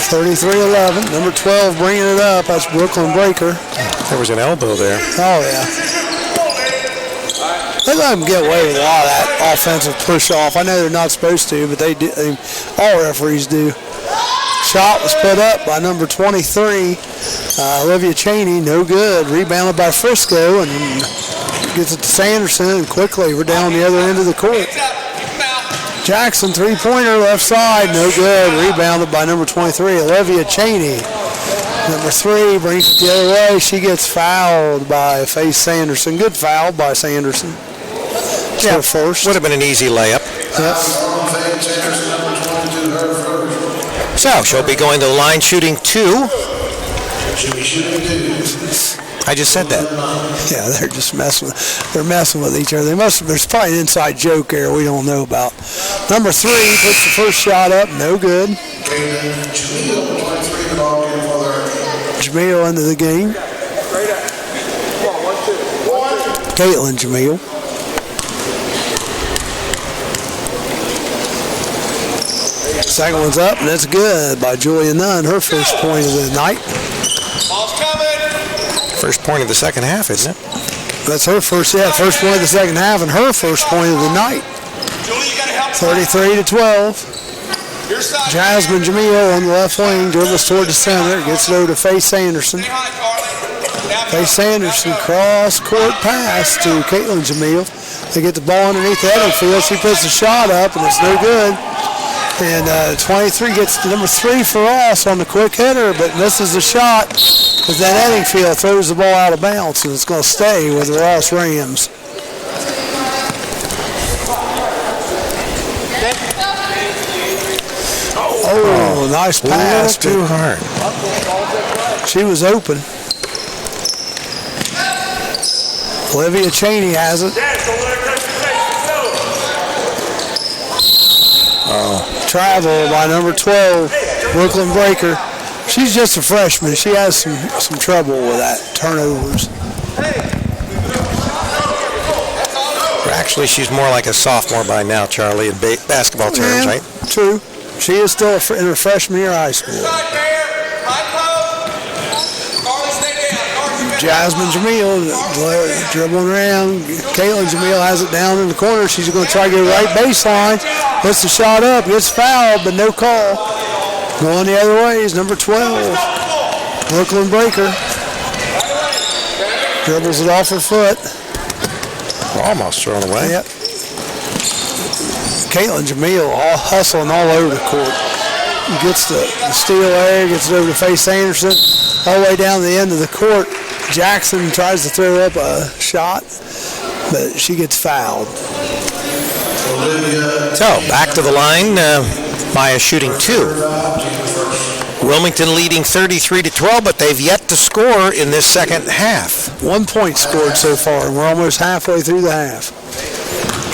33-11. Number 12 bringing it up. That's Brooklyn Breaker. There was an elbow there. Oh, yeah. They let them get away with a lot of that offensive push-off. I know they're not supposed to, but they do. All referees do. Shot was put up by number 23, Olivia Cheney. No good. Rebounded by Frisco and gets it to Sanderson. And quickly, we're down the other end of the court. Jackson, three-pointer, left side. No good. Rebounded by number 23, Olivia Cheney. Number 3 brings it the other way. She gets fouled by Faith Sanderson. Good foul by Sanderson. Yeah, first. Would have been an easy layup. Yep. So she'll be going to the line shooting 2. I just said that. Yeah, they're just messing with each other. There's probably an inside joke there we don't know about. Number 3 puts the first shot up, no good. Jamil into the game. Caitlin Jamil. Second one's up, and that's good by Julia Nunn. Her first point of the night. Ball's coming. First point of the second half, isn't it? That's her first point of the second half, and her first point of the night. 33-12. Jasmine Jamil on the left wing, dribbles toward the center, gets it over to Faith Sanderson. Faith Sanderson cross-court pass to Caitlin Jamil. They get the ball underneath the Eddingfield. She puts the shot up, and it's no good. And 23 gets to number 3 for Ross on the quick hitter, but misses the shot. But then Eddingfield throws the ball out of bounds, and it's going to stay with the Ross Rams. Oh, nice pass. Too hard. She was open. Olivia Cheney has it. Travel by number 12, Brooklyn Breaker. She's just a freshman. She has some trouble with that, turnovers. Actually, she's more like a sophomore by now, Charlie, in basketball terms, right? True. She is still in her freshman year of high school. Jasmine Jamil dribbling around. Caitlin Jamil has it down in the corner. She's going to try to get right baseline. Puts the shot up. Gets fouled, but no call. Going the other way is number 12, Brooklyn Breaker. Dribbles it off her foot. Almost thrown away. Yep. Caitlin Jamil all hustling all over the court. Gets the steal there, gets it over to Faith Sanderson, all the way down the end of the court. Jackson tries to throw up a shot, but she gets fouled. So back to the line, Maya shooting 2. Wilmington leading 33-12, but they've yet to score in this second half. 1 point scored so far, and we're almost halfway through the half.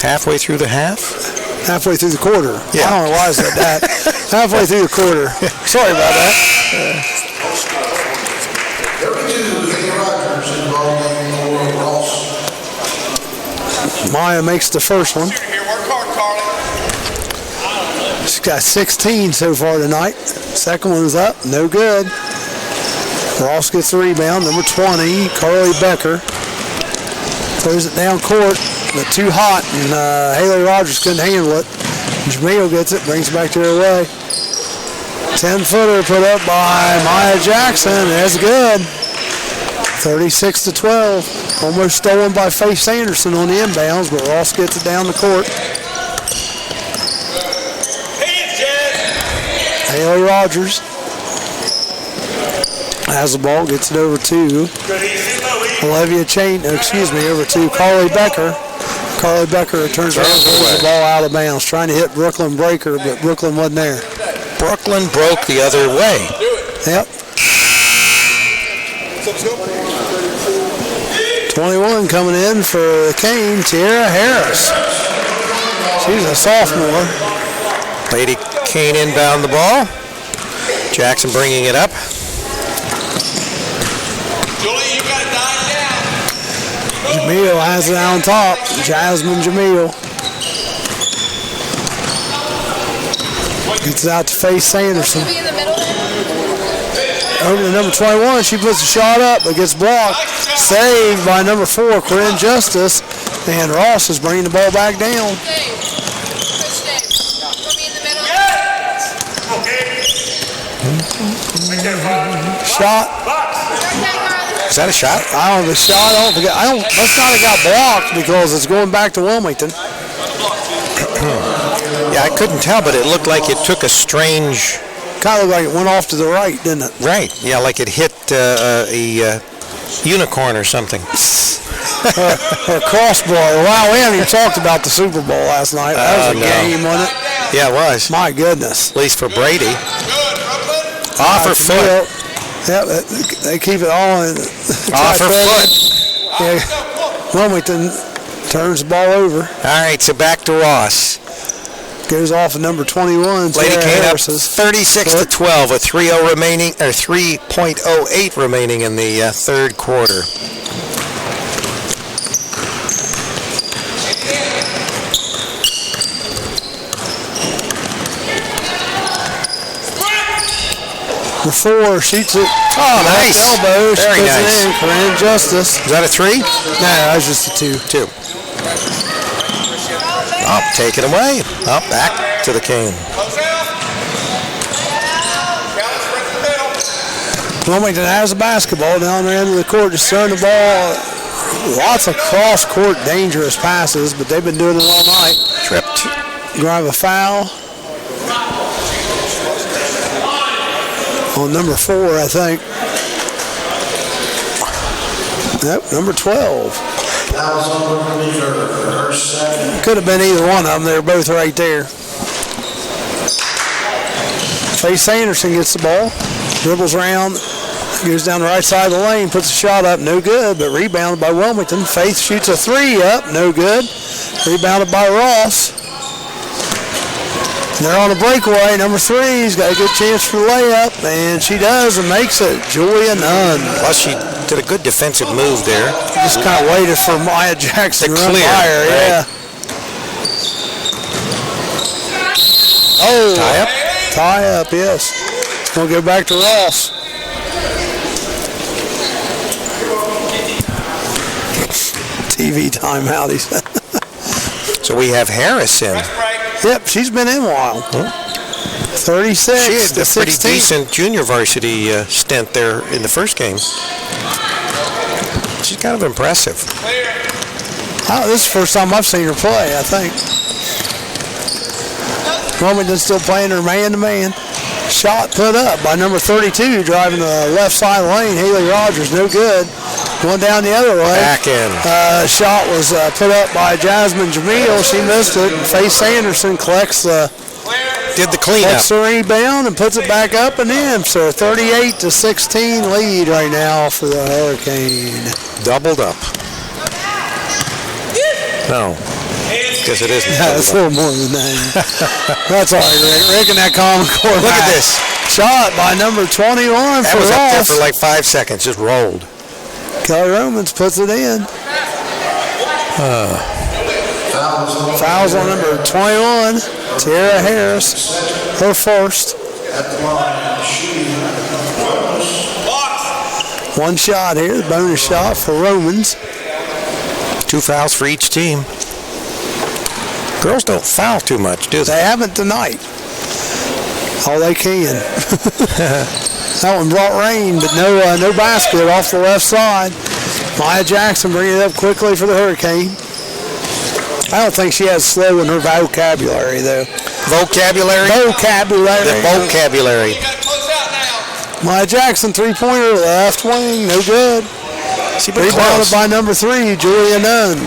Halfway through the half? Halfway through the quarter. Yeah. I don't know why I said that. Halfway through the quarter. Sorry about that. Maya makes the first one. Here, work hard, Carly. She's got 16 so far tonight. Second one's up, no good. Ross gets the rebound, number 20, Carly Becker. Throws it down court, but too hot, and Haley Rogers couldn't handle it. Jamil gets it, brings it back to her way. 10-footer put up by Maya Jackson. That's good. 36-12. Almost stolen by Faith Sanderson on the inbounds, but Ross gets it down the court. Haley Rogers has the ball, gets it over to over to Carly Becker. Carly Becker turns around and throws the ball out of bounds, trying to hit Brooklyn Breaker, but Brooklyn wasn't there. Brooklyn broke the other way. Yep. 21 coming in for Kane, Tierra Harris. She's a sophomore. Lady Kane inbound the ball. Jackson bringing it up. Julie, you got to dive down. Jamil has it on top. Jasmine Jamil. Gets it out to Faith Sanderson. Over to number 21. She puts a shot up, but gets blocked. Saved by number 4, Corinne Justice. And Ross is bringing the ball back down. Shot. Is that a shot? I don't know the shot. Must not have got blocked because it's going back to Wilmington. Yeah, I couldn't tell, but it looked like it took a strange... Kind of like it went off to the right, didn't it? Right. Yeah, like it hit a unicorn or something. Or crossbar. Wow, we haven't even talked about the Super Bowl last night. That was a game, wasn't it? Yeah, it was. My goodness. At least for Brady. Off her foot. Yeah, they keep it on. Off her foot. Yeah. Wilmington turns the ball over. All right, so back to Ross. Goes off at number 21. Lady Kane up 36-12 with 3:0 remaining, or 3.08 remaining in the third quarter. The 4 shoots it. Oh, nice. Elbow. Very nice. Corinne Justice. Is that a 3? No, that was just a 2. Up, take it away. Up, back to the King. Wilmington has the basketball down there into the court, just throwing the ball. Lots of cross-court dangerous passes, but they've been doing it all night. Tripped. You're going to have a foul on number 4, I think. Nope, number 12. Could have been either one of them. They're both right there. Faith Sanderson gets the ball, dribbles around, goes down the right side of the lane, puts a shot up, no good, but rebounded by Wilmington. Faith shoots a 3 up, no good. Rebounded by Ross. And they're on a breakaway. Number 3's got a good chance for the layup, and she does and makes it. Julia Nunn. Plus, she did a good defensive move there. Just kind of waited for Maya Jackson to run clear, by her. right. Yeah. Oh, Tie up? Tie up, yes. We'll go back to Ross. TV timeout, he said. So we have Harris in. Yep, she's been in a while. 36 She had to a pretty 16. decent junior varsity stint there in the first game. She's kind of impressive. Oh, this is the first time I've seen her play, I think. Wilmington's still playing her man-to-man. Shot put up by number 32, driving the left side lane. Haley Rogers, no good. One down the other way. Back in. Shot was put up by Jasmine Jamil. She missed it. And Faye Sanderson collects the Did the cleanup. Takes the rebound and puts it back up and in. So 38-16 lead right now for the Hurricane. Doubled up. No. Guess it isn't. Yeah, it's a little more than that. That's all right, Rick. Rick and that common core. Look at this. Shot by number 21 That for was up there Ross. for like 5 seconds. Just rolled. Kelly Romans puts it in. Fouls on number 21, Tara Harris, her first. One shot here, bonus shot for Romans. 2 fouls for each team. Girls don't foul too much, do They they? haven't tonight. All they can. That one brought rain, but no basket off the left side. Maya Jackson bringing it up quickly for the Hurricane. I don't think she has slow in her vocabulary, though. Vocabulary? Vocabulary. The vocabulary. You gotta close out now. Maya Jackson, three-pointer, left wing, no good. She been Rebounded close. by number 3, Julia Nunn.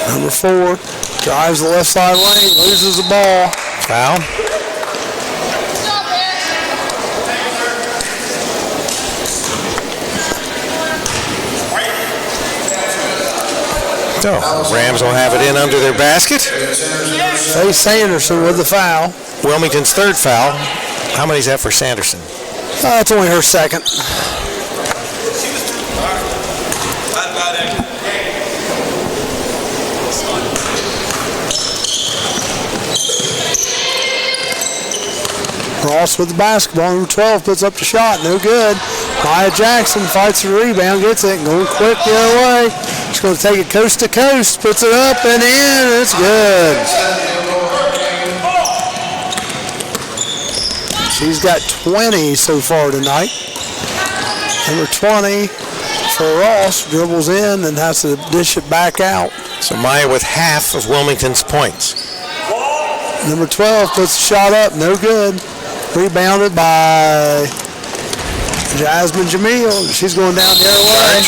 Number 4 drives the left side lane, loses the ball. Foul. So, Rams will have it in under their basket. Faye Sanderson with the foul. Wilmington's third foul. How many is that for Sanderson? It's only her second. Ross with the basketball. Number 12 puts up the shot. No good. Maya Jackson fights the rebound, gets it, going quick the other way. She's going to take it coast to coast, puts it up and in. It's good. She's got 20 so far tonight. Number 20 for Ross dribbles in and has to dish it back out. So Maya with half of Wilmington's points. Number 12 puts the shot up, no good. Rebounded by Jasmine Jamil. She's going down the other way.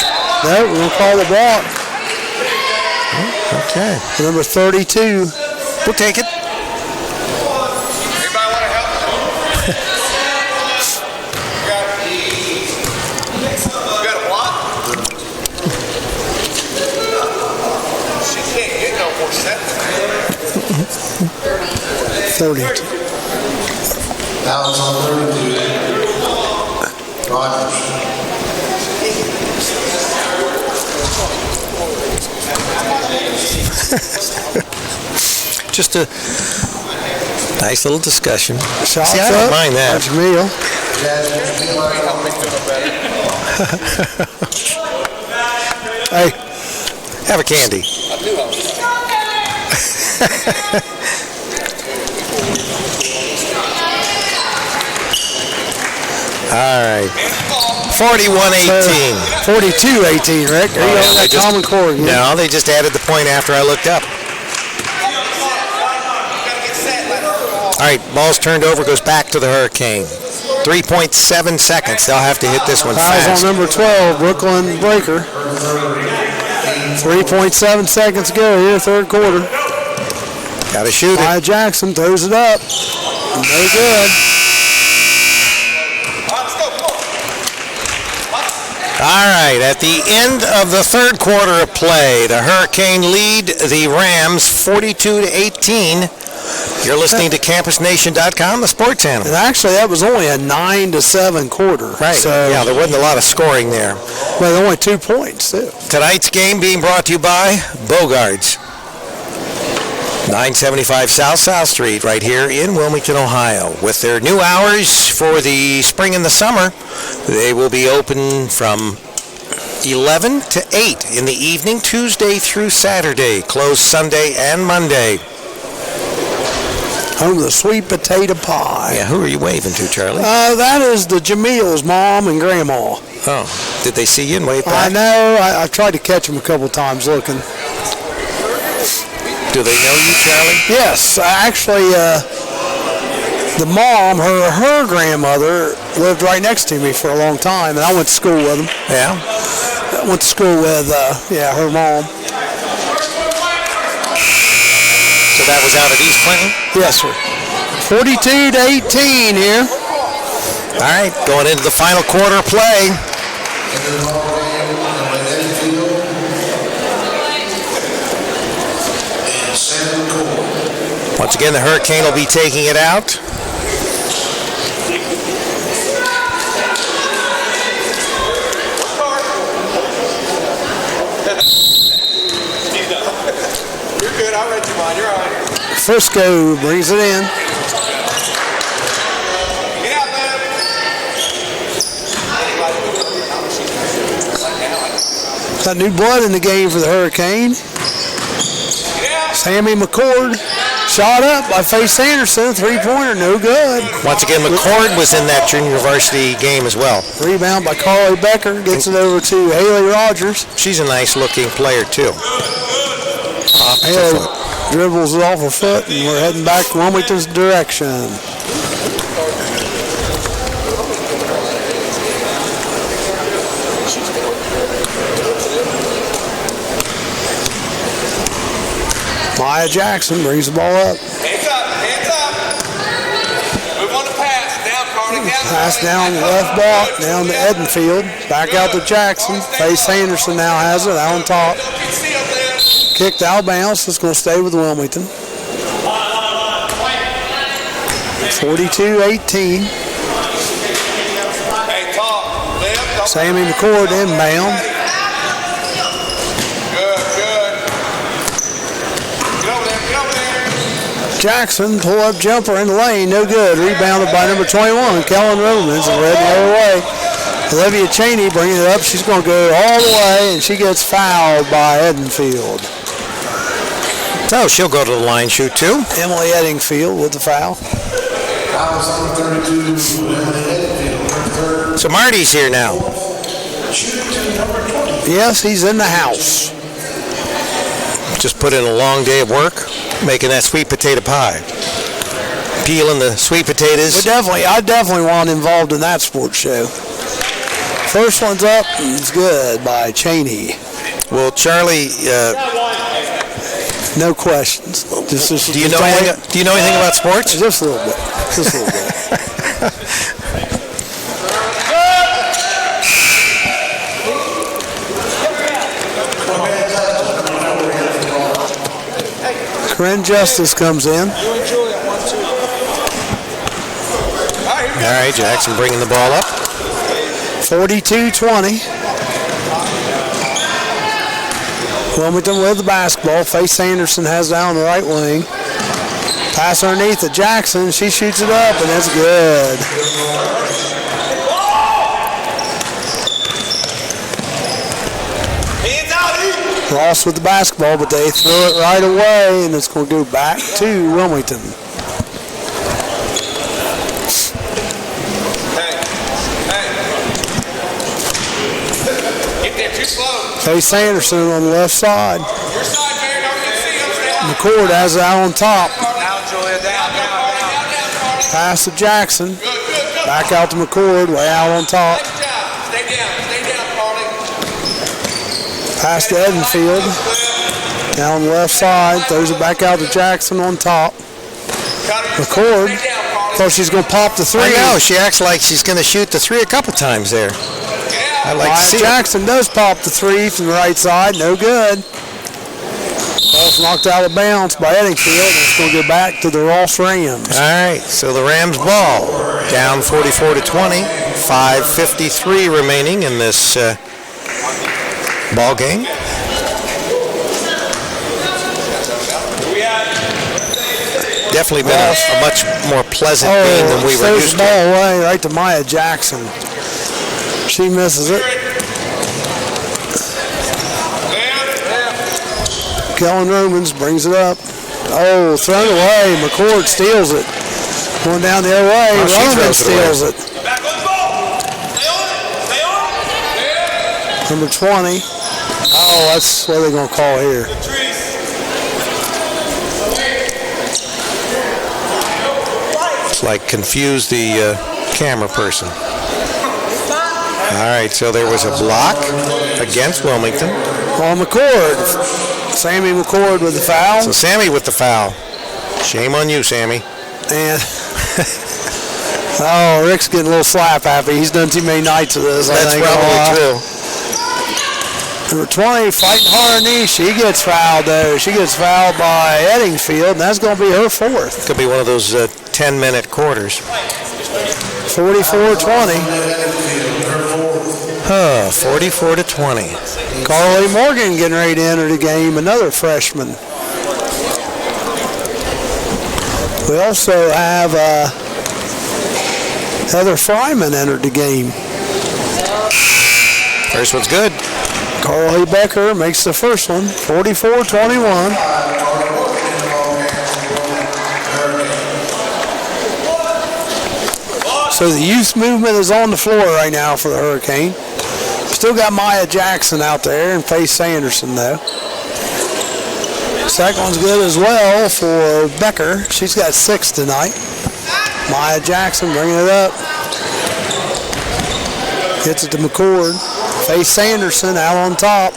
No, we're going to call the block. Okay. Number 32. We'll take it. Anybody want to help? You got a block? She can't get no more sets. 32. That was on 32. Rogers. Just a nice little discussion. Shots See, I up. don't mind by that. Jamil. Hey, Have a candy. All right. 41-18. 42-18, Rick. There you go, that common core again. No, they just added the point after I looked up. All right, ball's turned over, goes back to the Hurricane. 3.7 seconds. They'll have to hit this one Fouls fast. on number 12, Brooklyn Breaker. 3.7 seconds to go here, third quarter. Got to shoot it. Maya Jackson throws it up. No good. All right, at the end of the third quarter of play, the Hurricane lead the Rams 42-18. You're listening to CampusNation.com, the sports animal. And actually, that was only a 9-7 quarter. Right, So, yeah, there wasn't a lot of scoring there. but only 2 points, too. Tonight's game being brought to you by Bogarts. 975 South Street right here in Wilmington, Ohio. With their new hours for the spring and the summer, they will be open from 11 to 8 in the evening, Tuesday through Saturday, closed Sunday and Monday. Home of the sweet potato pie. Yeah, who are you waving to, Charlie? That is the Jamil's mom and grandma. Oh, did they see you and wave I back? know. I tried to catch them a couple times looking. Do they know you, Charlie? Yes, actually, the mom, her grandmother lived right next to me for a long time, and I went to school with them. Yeah. I went to school with, her mom. So that was out at East Clinton? Yes, sir. 42-18 here. All right, going into the final quarter play. Once again, the Hurricane will be taking it out. You're good. I'll read you mine. You're all right. Frisco brings it in. Get out, man. Got new blood in the game for the Hurricane. Sammy McCord shot up by Faith Anderson. Three-pointer, no good. Once again, McCord was in that junior varsity game as well. Rebound by Carly Becker. Gets it over to Haley Rogers. She's a nice-looking player, too. Haley dribbles it off her foot, and we're heading back Wilmington's direction. Maya Jackson brings the ball up. Hands up. Hands up. Move on to pass. Down, Carly. Down. Pass down left block, down to Edenfield. Back out to Jackson. Faith Anderson now has it out on top. Kicked out of bounds. It's going to stay with Wilmington. 42-18. Hey, talk. Live. Sammy McCord inbound. Good, good. Get over there. Get over there. Jackson, pull-up jumper in the lane, no good. Rebounded by number 21, Kellen Romans, and read the other way. Olivia Cheney bringing it up. She's going to go all the way, and she gets fouled by Edenfield. So she'll go to the line, shoot two. Emily Eddingfield with the foul. Fouls number 32, Emily Edenfield. So Marty's here now. Yes, he's in the house. Just put in a long day of work, making that sweet potato pie. Peeling the sweet potatoes. I definitely want involved in that sports show. First one's up, and it's good by Cheney. Well, Charlie, no questions. do you know anything about sports? Just a little bit. Just a little bit. Corinne Justice comes in. All right, Jackson bringing the ball up. 42-20. Wilmington with the basketball. Faith Anderson has it down the right wing. Pass underneath to Jackson. She shoots it up, and it's good. Ross with the basketball, but they throw it right away, and it's going to go back to Wilmington. Faith Anderson on the left side. McCord has it out on top. Pass to Jackson. Back out to McCord, way out on top. Pass to Edenfield. Down the left side. Throws it back out to Jackson on top. McCord. Thought she's going to pop the three. I know. She acts like she's going to shoot the three a couple times there. I like to see Jackson does pop the three from the right side. No good. Ball's knocked out of bounds by Eddingfield. It's going to go back to the Ross Rams. All right, so the Rams ball down 44-20. 5:53 remaining in this ball game. Definitely been a much more pleasant game than we were used to. Ball away right to Maya Jackson. She misses it. Kellen Romans brings it up. Oh, thrown away. McCord steals it. Going down the other way. Romans steals it. Number 20. Oh, that's what they're going to call here. like confused the camera person. All right, so there was a block against Wilmington. On McCord. Sammy McCord with the foul. So Sammy with the foul. Shame on you, Sammy. And Rick's getting a little slap happy. He's done too many nights of this. That's probably true. Number 20, fighting Harney. She gets fouled, though. She gets fouled by Eddingfield, and that's going to be her fourth. Could be one of those 10-minute quarters. 44-20. 44-20. Carly Morgan getting ready to enter the game, another freshman. We also have Heather Fryman entered the game. First one's good. Carly Becker makes the first one, 44-21. So the youth movement is on the floor right now for the Hurricane. Still got Maya Jackson out there and Faith Sanderson, though. Second one's good as well for Becker. She's got 6 tonight. Maya Jackson bringing it up. Gets it to McCord. Faith Sanderson out on top.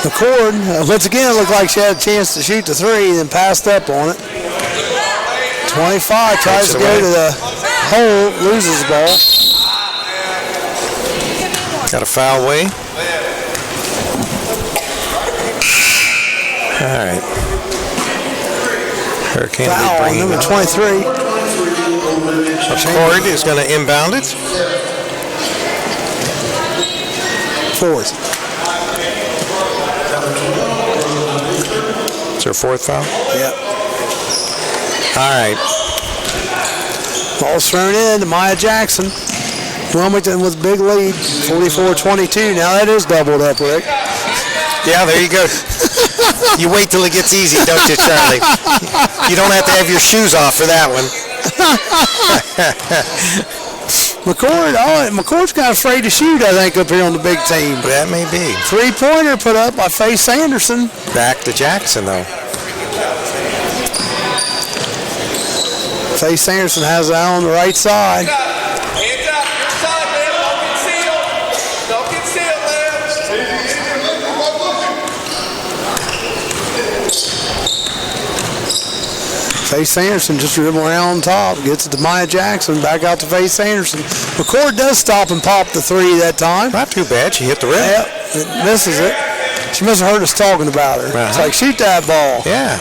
McCord, once again, looked like she had a chance to shoot the three, then passed up on it. 25 tries to go to the hole, loses the ball. Got a foul away. All right. Hurricane will be Foul, bringing number up. 23. McCord is going to inbound it. Fourth. It's her fourth foul. Yep. All right. Ball's thrown in to Maya Jackson. Wilmington with a big lead, 44-22. Now that is doubled up, Rick. Yeah, there you go. You wait till it gets easy, don't you, Charlie? You don't have to have your shoes off for that one. McCord's kind of afraid to shoot, I think, up here on the big team. That may be. Three-pointer put up by Faith Sanderson. Back to Jackson, though. Faith Sanderson has that on the right side. Hands up, your side, man. Don't get sealed. Don't get sealed, Faith Sanderson just dribbling around on top. Gets it to Maya Jackson. Back out to Faith Sanderson. McCord does stop and pop the three that time. Not too bad. She hit the rim. Yep, it misses it. She must have heard us talking about her. It's like, shoot that ball. Yeah.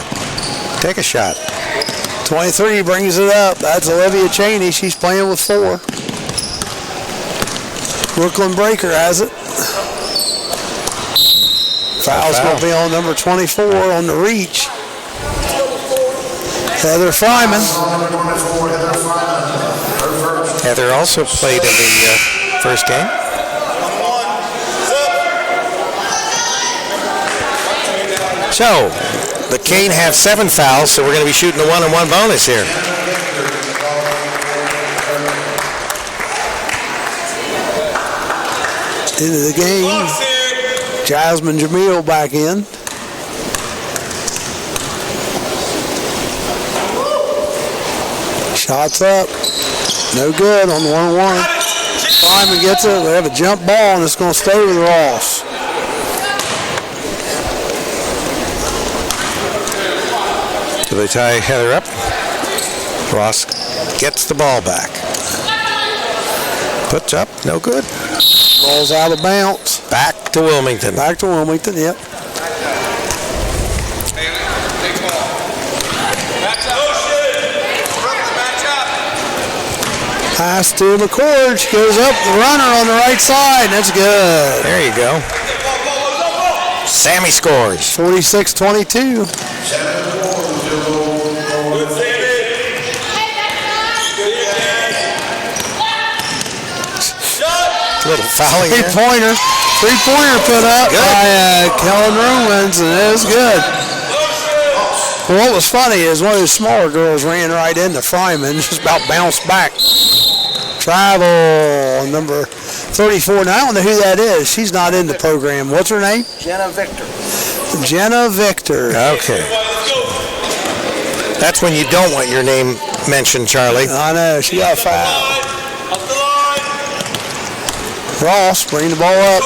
Take a shot. 23 brings it up. That's Olivia Cheney. She's playing with 4. Brooklyn Breaker has it. Foul's going to be on number 24 on the reach. Heather Fryman. Heather also played in the first game. So, the Cane have 7 fouls, so we're going to be shooting a 1-on-1 bonus here. Into the game. Jasmine Jamil back in. Shots up. No good on the 1-on-1. Fryman gets it. We have a jump ball, and it's going to stay with Ross. So they tie Heather up. Ross gets the ball back. Puts up, no good. Ball's out of bounds. Back to Wilmington. Back to Wilmington, yep. Pass to McCord. She goes up the runner on the right side. That's good. There you go. Sammy scores. 46-22. Little fouling there. Three-pointer put up by Kellen Romans, and it was good. Well, what was funny is one of those smaller girls ran right into Fryman, just about bounced back. Travel, number 34. Now, I don't know who that is. She's not in the program. What's her name? Jenna Victor. Jenna Victor. Okay. That's when you don't want your name mentioned, Charlie. I know, she got a foul. Up the line. Ross bringing the ball up.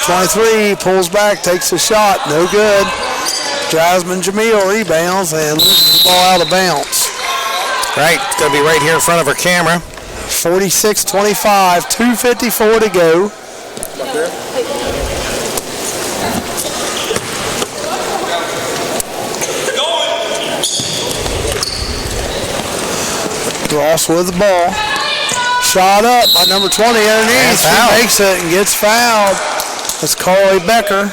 23, pulls back, takes a shot, no good. Jasmine Jamil rebounds and loses the ball out of bounds. Right, it's going to be right here in front of our camera. 46-25, 2:54 to go. Ross with the ball. Shot up by number 20 underneath. She makes it and gets fouled. That's Carly Becker.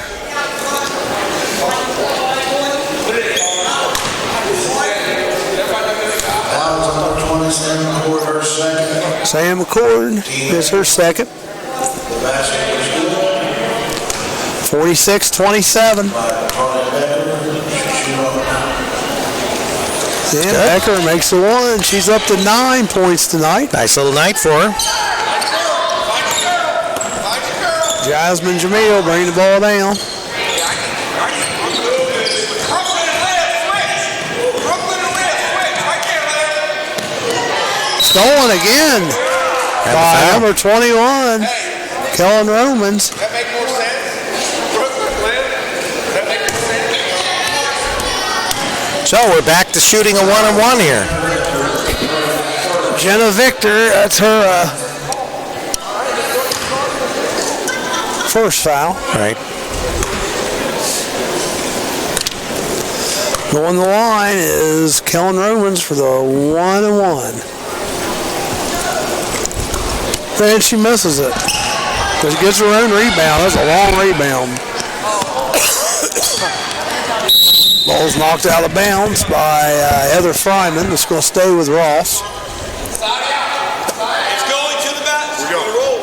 Sam McCord is her second. 46-27. And Becker makes the one. She's up to 9 points tonight. Nice little night for her. Jasmine Jamil bringing the ball down. Stolen again by number 21, Kellen Romans. That make more sense? Brooklyn, that make more sense? So we're back to shooting a 1-on-1 here. Jenna Victor, that's her first foul. Right. Going the line is Kellen Romans for the 1-on-1. And she misses it. She gets her own rebound. That's a long rebound. Ball's knocked out of bounds by Heather Fryman. It's going to stay with Ross. It's going to the bat. We're going to roll.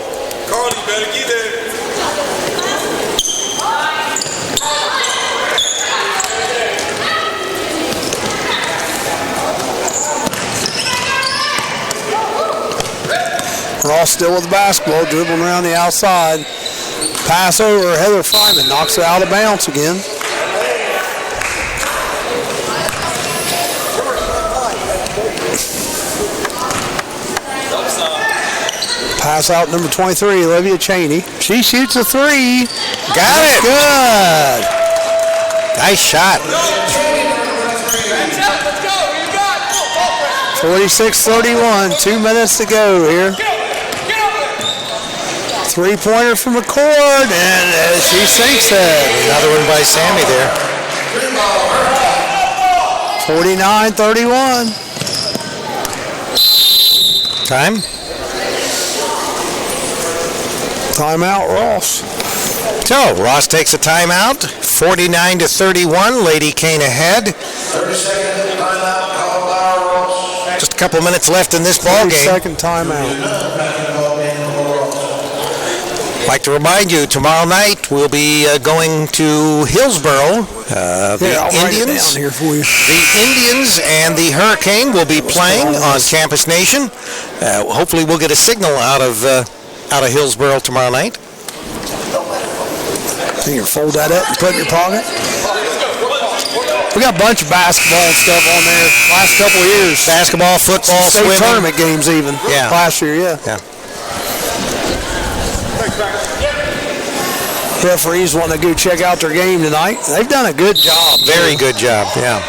Carly, you better get there. Ross still with the basketball, dribbling around the outside. Pass over, Heather Fryman knocks it out of bounds again. Pass out number 23, Olivia Cheney. She shoots a three. Got it. Good. Nice shot. 46-31, 2 minutes to go here. Three-pointer from McCord, and she sinks it. Another one by Sammy there. 49-31. Time? Timeout, Ross. So Ross takes a timeout. 49-31. Lady Kane ahead. 30-second timeout called by Ross. Just a couple minutes left in this ball game. 30-second timeout. I'd like to remind you, tomorrow night we'll be going to Hillsboro. I'll write it down here for you. The Indians and the Hurricane will be playing on Campus Nation. Hopefully we'll get a signal out of Hillsboro tomorrow night. You can fold that up and put it in your pocket. We got a bunch of basketball and stuff on there last couple of years. Basketball, football, state swimming. tournament games even. Yeah. Last year, yeah. Referees want to go check out their game tonight. They've done a good job. Very good job, yeah.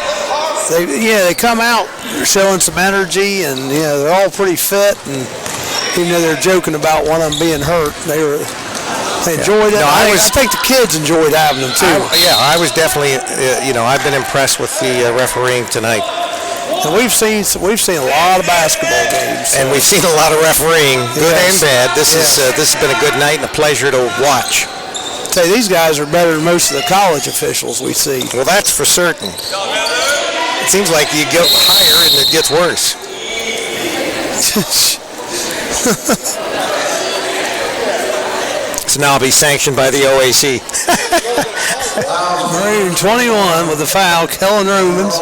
They come out, they're showing some energy, and they're all pretty fit. And even though they're joking about one of them being hurt, they enjoyed it. No, I think the kids enjoyed having them too. I was definitely, I've been impressed with the refereeing tonight. And we've seen a lot of basketball games, and we've seen a lot of refereeing, good and bad. This has been a good night and a pleasure to watch. Say these guys are better than most of the college officials we see. Well, that's for certain. It seems like you go higher and it gets worse. So now I'll be sanctioned by the OAC. 21 with the foul, Kellen Romans.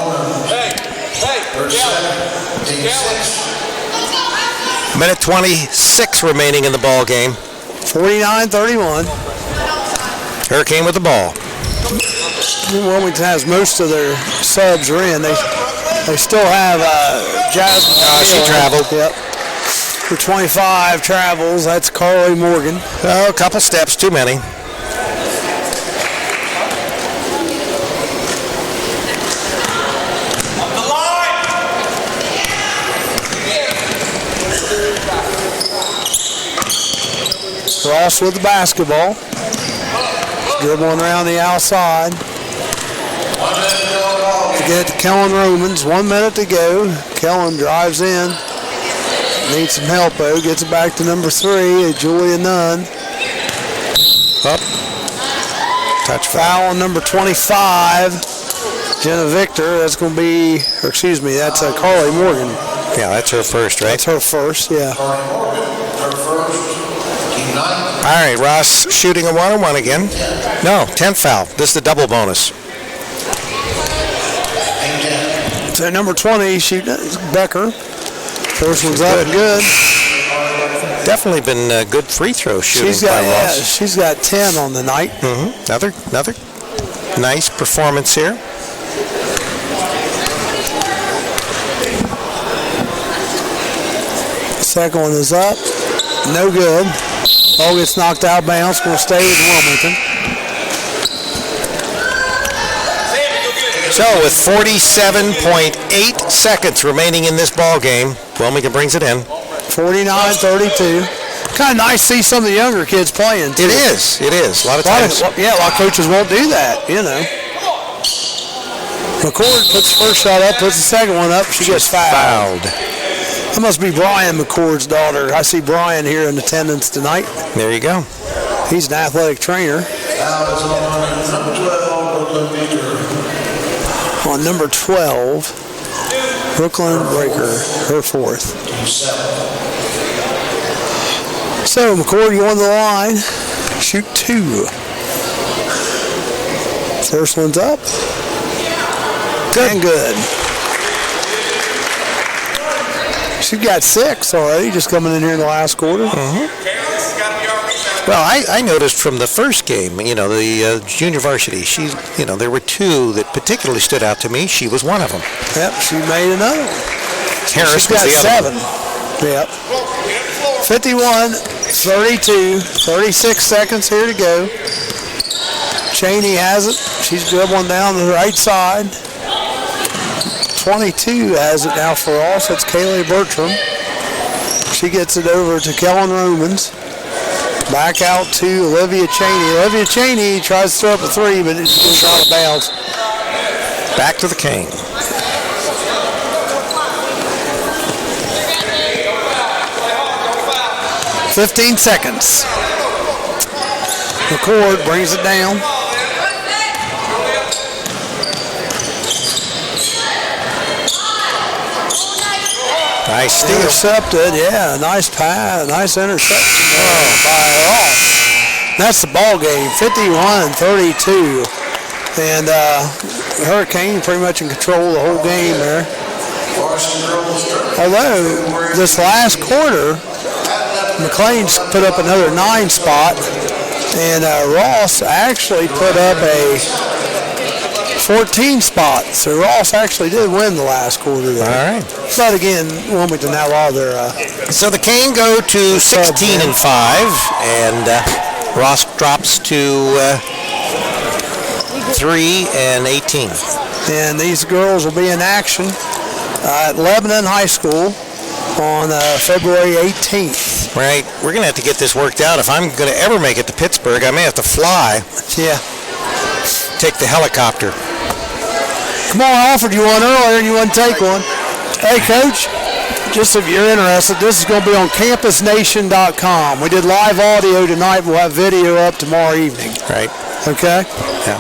Minute 26 remaining in the ball game. 49-31. Hurricane with the ball. Wilmington has most of their subs are in. They They still have Jasmine. She traveled. Yep. For 25 travels, that's Carly Morgan. Oh, a couple steps too many. Ross with the basketball. Dribbling around the outside. To get to Kellen Romans. 1 minute to go. Kellen drives in. Needs some help though. Gets it back to number 3, Julia Nunn. Up. Touch foul on number 25, Jenna Victor. That's going to be, or excuse me, that's Carly Morgan. Yeah, that's her first, right? That's her first, yeah. All right, Ross shooting a 1-on-1 again. No, 10th foul. This is the double bonus. So number 20, Becker. First one's up and good. Definitely been good free throw shooting by Ross. She's got 10 on the night. Another nice performance here. Second one is up. No good. Ball gets knocked out bounds. Going to stay with Wilmington. So with 47.8 seconds remaining in this ball game, Wilmington brings it in. 49-32. Kind of nice to see some of the younger kids playing, too. It is. A lot of times. A lot of coaches won't do that, you know. McCord puts the first shot up, puts the second one up. She gets fouled. That must be Brian McCord's daughter. I see Brian here in attendance tonight. There you go. He's an athletic trainer. On number 12, Brooklyn Breaker, her fourth. So, McCord, you on the line. Shoot 2. First one's up. Good. And good. She's got 6 already, just coming in here in the last quarter. Well, I noticed from the first game, the junior varsity, there were 2 that particularly stood out to me. She was one of them. Yep, she made another one. Harris She's got was the other 7. Yep. 51-32, 36 seconds here to go. Cheney has it. She's dribbling down the right side. 22 has it now for Ross. That's Kaylee Bertram. She gets it over to Kellen Romans. Back out to Olivia Cheney. Olivia Cheney tries to throw up a 3, but it goes out of bounds. Back to the Cane. "15 seconds. McCord brings it down. Nice steal. Intercepted, yeah. Nice pass, nice interception by Ross. That's the ball game, 51-32. And Hurricane pretty much in control of the whole game there. Although this last quarter, McLean's put up another 9 spot, and Ross actually put up a 14 spot. So Ross actually did win the last quarter there. All right. But again, Wilmington have all their... So the Cane go to 16-5, and Ross drops to 3-18. And these girls will be in action at Lebanon High School on February 18th. Right. We're going to have to get this worked out. If I'm going to ever make it to Pittsburgh, I may have to fly. Yeah. Take the helicopter. Come on, I offered you one earlier and you wouldn't take one. Hey, Coach, just if you're interested, this is going to be on campusnation.com. We did live audio tonight. We'll have video up tomorrow evening. Right. Okay? Yeah.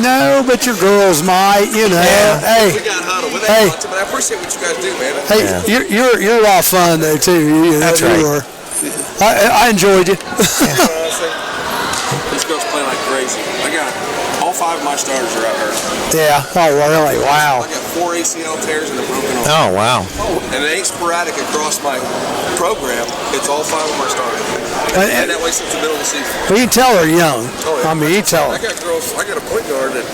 No, but your girls might, you know. Yeah. Hey. We got huddle. But Hey. I appreciate what you guys do, man. Hey, Yeah. you're a lot of fun though too. That's you right. Are. I enjoyed you. These girls play like crazy. I got all 5 of my starters are out here. Yeah. Oh, really? Wow. I got 4 ACL tears and a broken arm. Oh, wow. And it ain't sporadic across my program. It's all 5 of my starters. And that way since the middle of the season. But you can tell they're young. Oh, yeah. I mean, you tell I them. got girls. I got a point guard that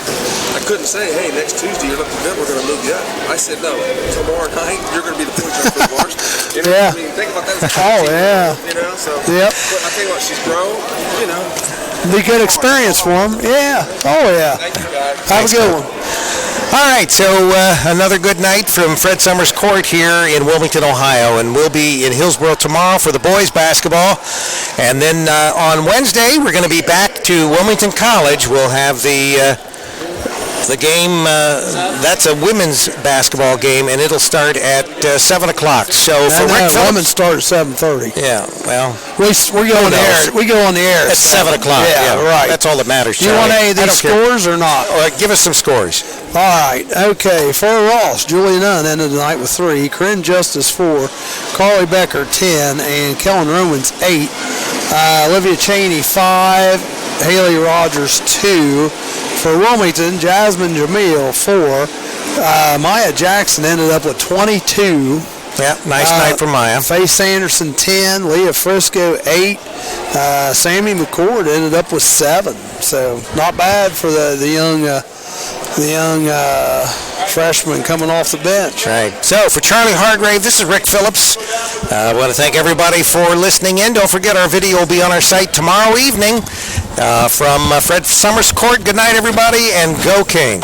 I couldn't say, hey, next Tuesday you're looking good. We're going to move you up. I said, no. Tomorrow night you're going to be the point guard for the varsity. You know? Yeah. I mean, think about that. Oh, yeah. You know, so. Yep. But I tell you what, she's grown. You know. Be good experience for them. Yeah. Oh, yeah. Thank you, guys. Have a good one. All right, so another good night from Fred Summers Court here in Wilmington, Ohio, and we'll be in Hillsborough tomorrow for the boys basketball, and then on Wednesday we're going to be back to Wilmington College. We'll have the game. That's a women's basketball game, and it'll start at 7 o'clock. So for Rick Phillips, women start at 7:30. yeah, well, We go on the air. We go on the air at 7 o'clock. Yeah, right. That's all that matters. Do you want any of I these don't care. scores or not? Give us some scores. All right. Okay. For Ross, Julia Nunn ended the night with 3. Corinne Justice 4. Carly Becker 10, and Kellen Romans 8. Olivia Cheney 5. Haley Rogers 2. For Wilmington, Jasmine Jamil 4. Maya Jackson ended up with 22. Yeah, nice night for Maya. Faye Sanderson 10. Leah Frisco 8. Sammy McCord ended up with 7. So not bad for the young freshman coming off the bench. Right. So for Charlie Hargrave, this is Rick Phillips. I want to thank everybody for listening in. Don't forget our video will be on our site tomorrow evening from Fred Summers Court. Good night, everybody, and go King.